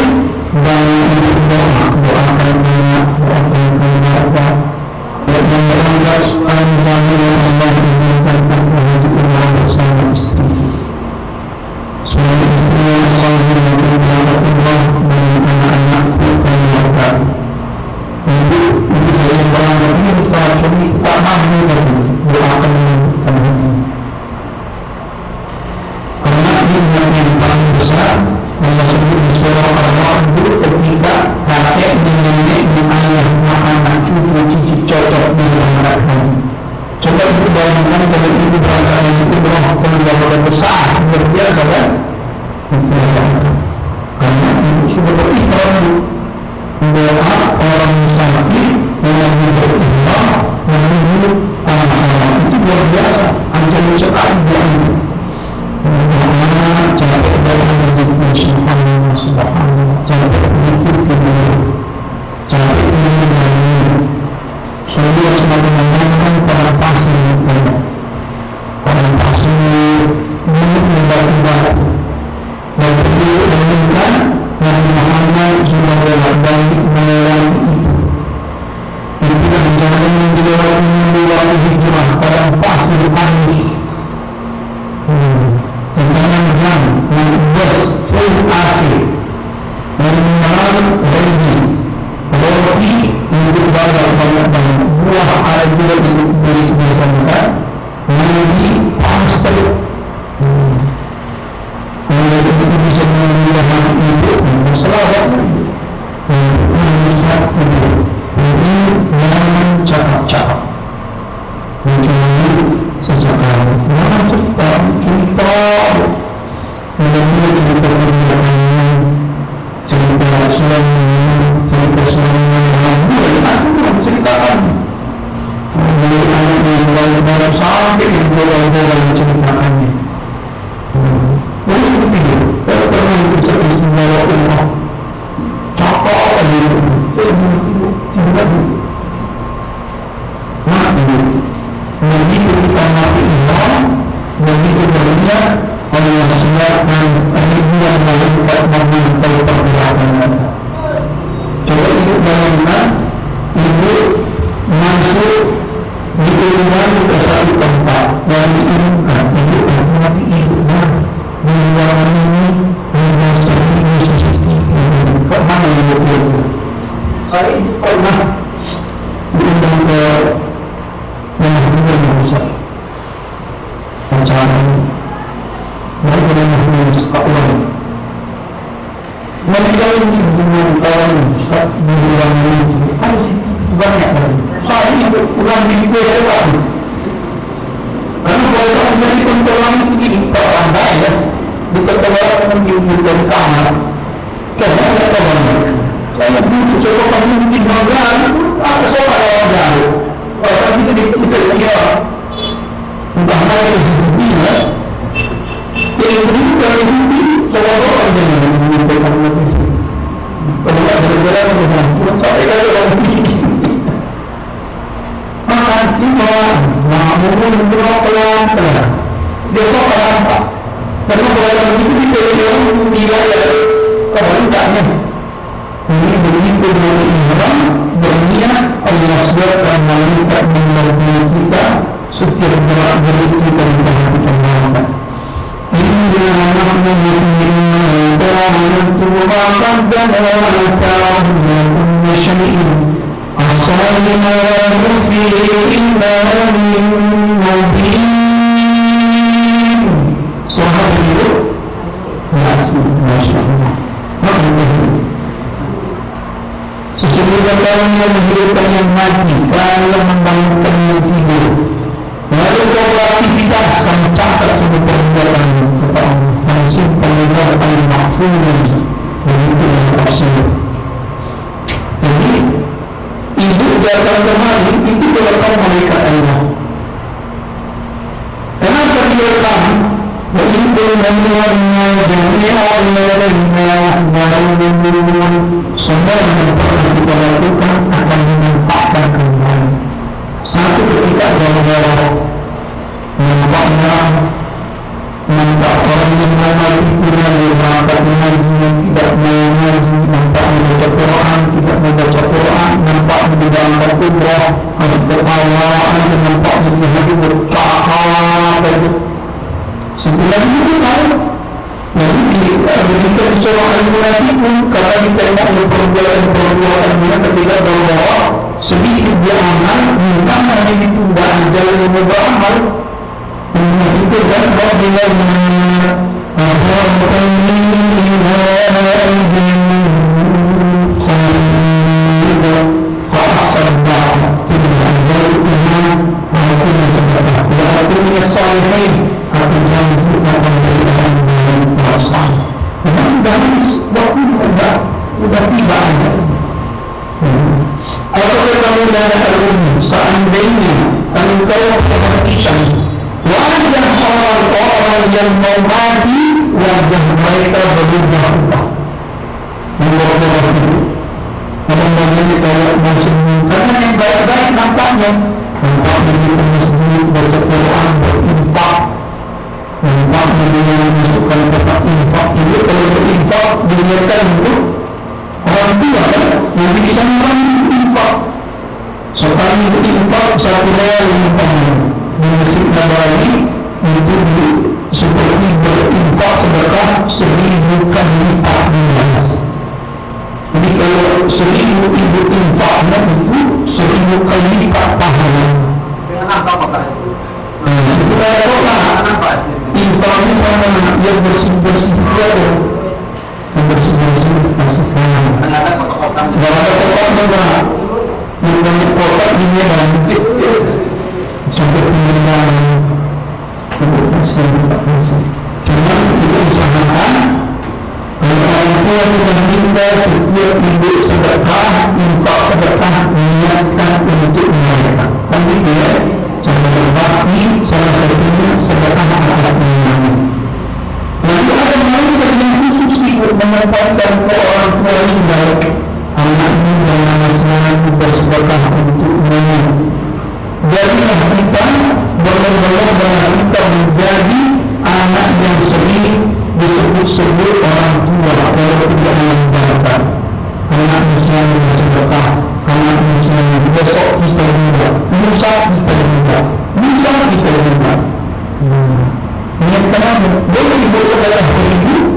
dan berdoa doakan banyak doakan keluarga dan berangkat sepanjang yang Allah izinkan untuk haji umrah bersama istri suami istri yang salih Allah dan anak-anakku keluarga untuk saya berangkat ini Ustaz suami tak mampu lagi doakan kami karena ini yang paling besar Allah sebut di surah Allah itu ketika kakek dan nenek dan ayah anak cucu cicit cocok di berangkat haji. Coba itu bayangkan kalau itu berangkat haji itu keluarga besar luar biasa kan? Karena itu sudah berikhram doa orang musafir yang berikhram menuju anak-anak itu luar biasa. Ancaman sekali dia itu. Capek dalam rezeki subhanallah capek begitu capek menangani semua semakin menangkan para pasir membatu-batu dan itu menunjukkan Nabi Muhammad sudah bolak-balik melewati itu dan jalan yang dilewati waktu hijrah pada pasir halus full AC minuman ready roti untuk banyak buah ada juga untuk beli bersama mandi panas teruk kalau itu bisa memudahkan itu masalah ini jangan cakap-cakap mencari sesekali jangan cerita cerita suami cerita aku belum ceritakan anak yang baru sampai yang baru ceritakan Meninggal ini dengan orang Ustaz dibilang ini ada sih banyak kan. Soalnya ulang di itu ya Pak. Karena kalau orang jadi pentolan itu ini pertanda ya, bukan orang yang diumumkan kamar. Karena ada kawan. Saya butuh sesuatu yang mungkin banggaan, ada soal orang baru. Orang itu kita dia entah mana itu ya. Jadi begitu kalau itu seolah-olah jangan menyampaikan lagi. Kalau ada jalan dengan sampai kalau orang ini. Maka kita mengambil pelan-pelan. Besok akan apa? Karena kalau begitu kita yang tidak kebanyakannya. Ini begitu beriman, berniat Allah SWT malaikat menolong kita setiap gerak-gerik kita diperhatikan Allah. Inna nahnu mu'minun wa antum ma qaddana wa sa'alna kulli shay'in asalna fi imanin mubin. Sahabat itu Masya Allah. Sesungguhnya kalau yang menghidupkan yang mati, kalau membangunkan yang tidur, lalu kalau aktivitas kami catat sebagai perbuatan kata Allah, dan simpan lebar al-mahfuz begitu yang absolut. Jadi hidup datang kemari itu datang malaikat Allah. Kenapa dia tahu? وَإِنَّ الْأَمْوَالَ جَمِيعًا لَدَيْنَا مُحْضَرُونَ. Semua yang pernah kita lakukan akan dinampakkan kembali. Satu ketika gara-gara nampak orang yang mengamal itu nampak mengaji yang tidak mengaji, nampak membaca Quran tidak membaca Quran, nampak menjalankan umrah atau berkawaan, nampak menjadi bercakap itu. Setelah itu tahu. Jadi begitu surah Al-Munafiqun kata ditengok perbuatan mereka ketika bawa sedikit dia amal, memang hanya ditunda ajar yang beramal. Itu dan bila seandainya engkau perhatikan wajah orang-orang yang mau mati, wajah mereka berubah-ubah. Berubah itu orang-orang kalau muslim karena yang baik-baik nampaknya di masjid baca Quran, berinfak, nampaknya dia masukkan tempat infak. Itu kalau berinfak dilihatkan untuk orang tua kan yang bisa membantu infak. Sekali berinfak satu hari di Masjid Nabawi itu seperti berinfak sedekah 1000 kali lipat di Mas. Jadi kalau 1000 ribu infaknya itu 1000 kali lipat pahala. Dengan apa? Itu apa? Infaknya sama yang bersih-bersih dia yang bersih-bersih masukkan. Ada kotak-kotak. Tidak ada kotak-kotak. Banyak kotak di Medan sampai pengiriman untuk kasih. Cuma kita usahakan orang tua sudah tinggal setiap ibu sedekah, infak sedekah niatkan untuk mereka. Tapi dia cara berbakti salah satunya sedekah atas namanya. Lalu ada mereka yang khusus ikut menempatkan ke orang tua yang baik. Anaknya dalam masalah bersedekah untuk dunia. Jadilah kita benar-benar bahwa kita menjadi anak yang sering disebut-sebut orang tua kalau tidak membaca. Anak muslim bersedekah, anak muslim besok kita juga, lusa kita juga, lusa kita juga. Ingat kenapa? Boleh dibaca dalam 1000?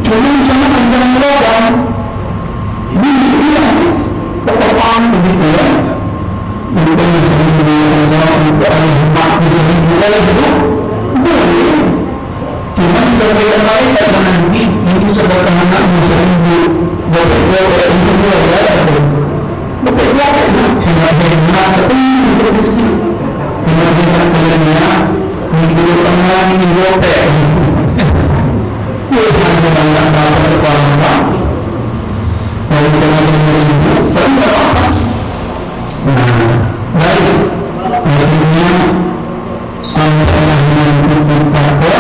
Cuma baik, akhirnya sampailah nanti kita ke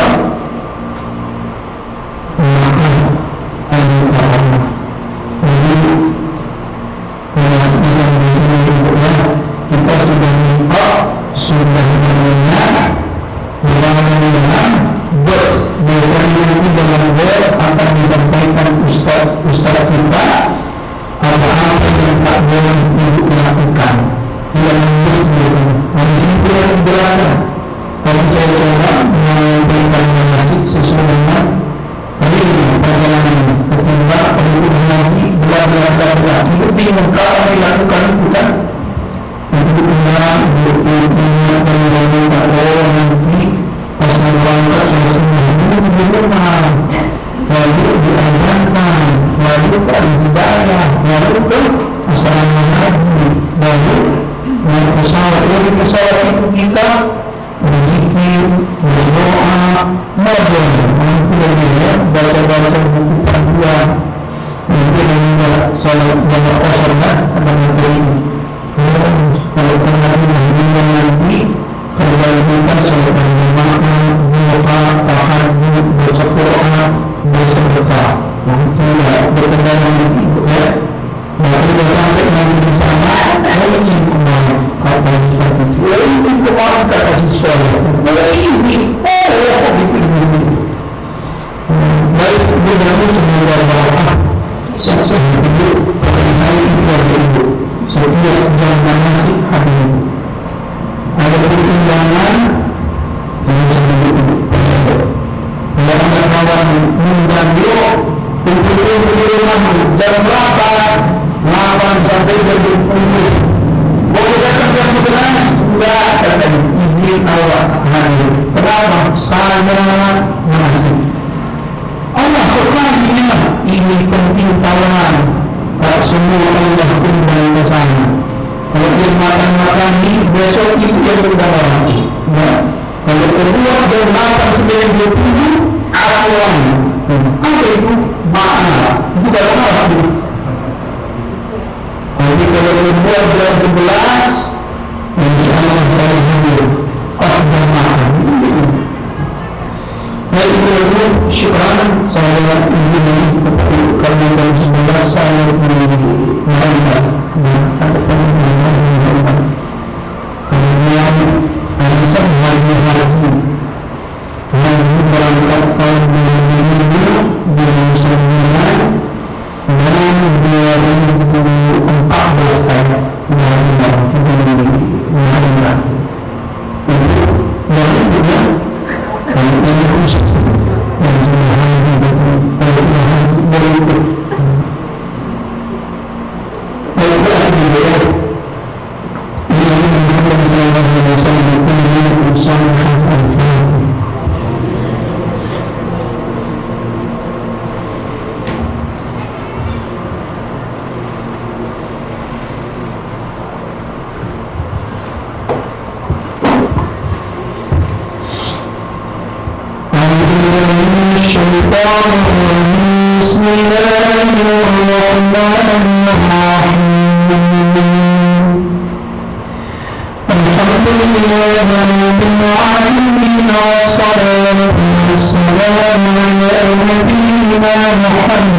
kita sudah minta, sudah mendengar, mudah-mudahan bos biasanya nanti dengan bos akan disampaikan ustaz kita apa-apa yang tak boleh ibu lakukan yang bos biasanya. Di sini tidak dijelaskan, tapi saya coba menyampaikan nasib sesuai dengan perjalanan ketimbang penduduk haji bela-bela itu bingung kalau dilakukan itu kan itu benar itu nanti pas berangkat sudah di rumah lalu diajarkan lalu kan dibayar lalu kan asrama haji lalu naik pesawat itu kita berzikir, berdoa, modern nanti lagi ya, baca-baca buku panduan nanti juga salat jamak qasar kan pada materi ini kalau kemudian nanti kewajiban salat jamaah, doa, tahajud, baca Quran, bersedekah nanti ya, berkendara nanti ya nanti sudah sampai nanti di sana wajib kembali kata Ustaz itu wajib kembali kata siswa wajib baik berlaku semoga berkah sukses hidup percaya keluarga ibu setiap jangan nasi hari ini ada pertimbangan yang sebelum ibu yang kawan mengambil untuk di rumah jam berapa 8 sampai jam 10 boleh datang jam 11 enggak datang izin awak hadir kenapa? Saya masih Allah sebenarnya ini penting tawaran tak semua Allah undang ke sana kalau dia makan ini besok itu yang berdamai lagi kalau kedua jam 8 sampai jam 10 awal apa itu? Maaf itu dalam Allah itu jadi kalau membuat jam 11 insyaAllah saya hadir dan maaf baik itu syukuran saya izin karena jam 11 saya menghadap ada penghormatan kemudian bisa haji yang berangkat tahun 2000 di Nusantara dan 2014 saya menghadap itu dari juga kalau ini khusus yang sudah berikut baiklah juga ini menunjukkan selama selesai dengan usaha al-Fatihah. بسم الله الرحمن الرحيم الحمد لله رب العالمين والصلاة والسلام على نبينا محمد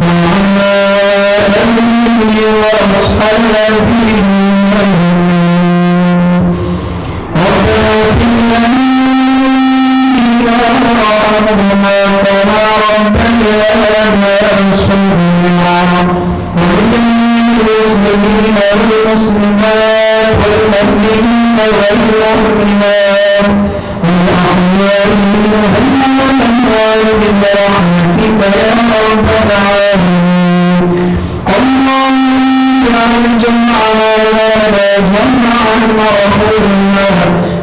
وعلى آله وأصحابه والمسلمات والمؤمنين والمؤمنات والأحياء منهم والأموات برحمتك يا رب العالمين اللهم اجعل جمعنا هذا جمعا مرحوما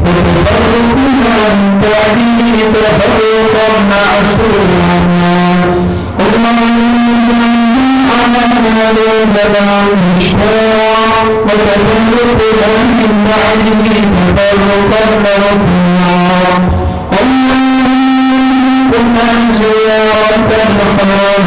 وتفرقنا من بعده تفرقا معصوما وتفرقنا من بعده تفرقا مرحوما اللهم زيارة الحرمين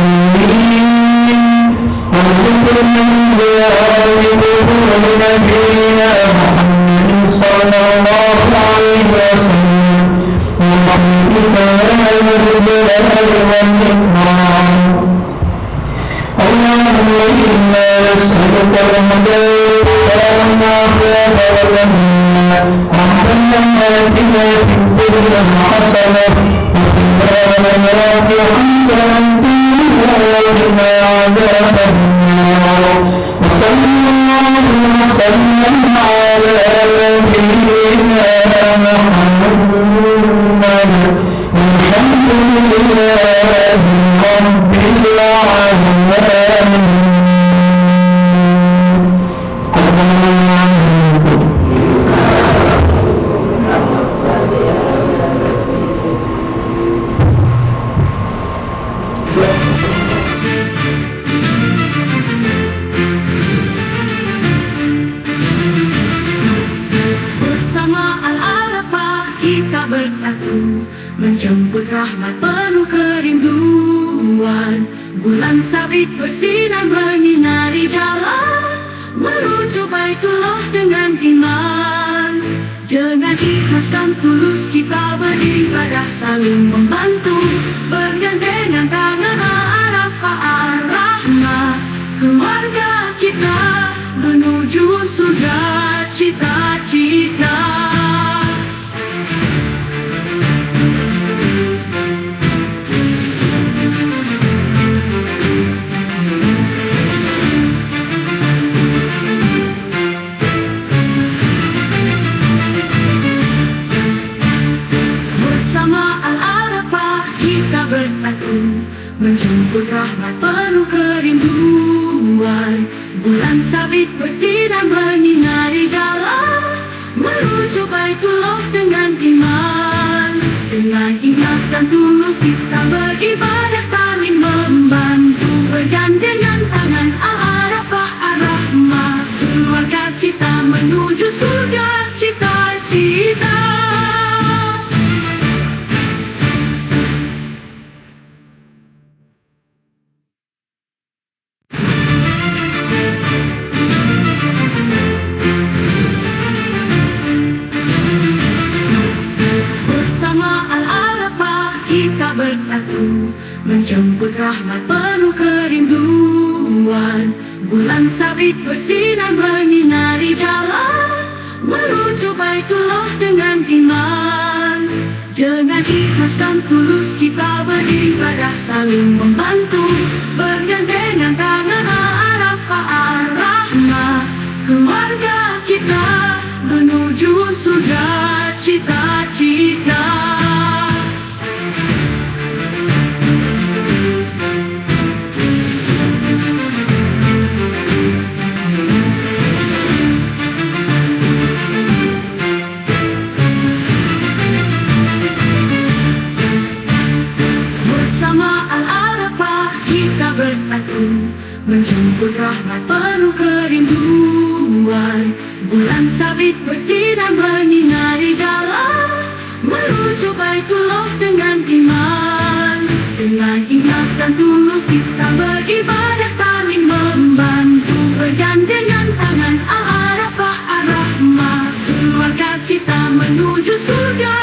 bersatu menjemput rahmat penuh kerinduan. Bulan sabit bersinar menyinari jalan menuju Baitullah dengan iman. Dengan ikhlas dan tulus kita beribadah, saling membantu, bergandengan tangan Arafah Ar-Rahmah. Keluarga kita menuju surga cita-cita. Bersatu menjemput rahmat penuh kerinduan. Bulan sabit bersinar menyinari jalan menuju Baitullah dengan iman. Dengan ikhlas dan tulus kita beribadah, saling membantu, bergandengan tangan Al-Arafah Ar-Rahmah. Keluarga kita menuju surga cita-cita. Bersatu menjemput rahmat penuh kerinduan. Bulan sabit bersinar menyinari jalan menuju Baitullah dengan iman. Dengan ikhlas dan tulus kita beribadah, saling membantu, bergandengan tangan Arafah Ar-Rahmah. Keluarga kita menuju surga cita-cita. Bersatu menjemput rahmat penuh kerinduan. Bulan sabit bersinar menyinari jalan menuju Baitullah dengan iman. Dengan ikhlas dan tulus kita beribadah, saling membantu, bergandengan tangan Al-Arafah Ar-Rahmah. Keluarga kita menuju surga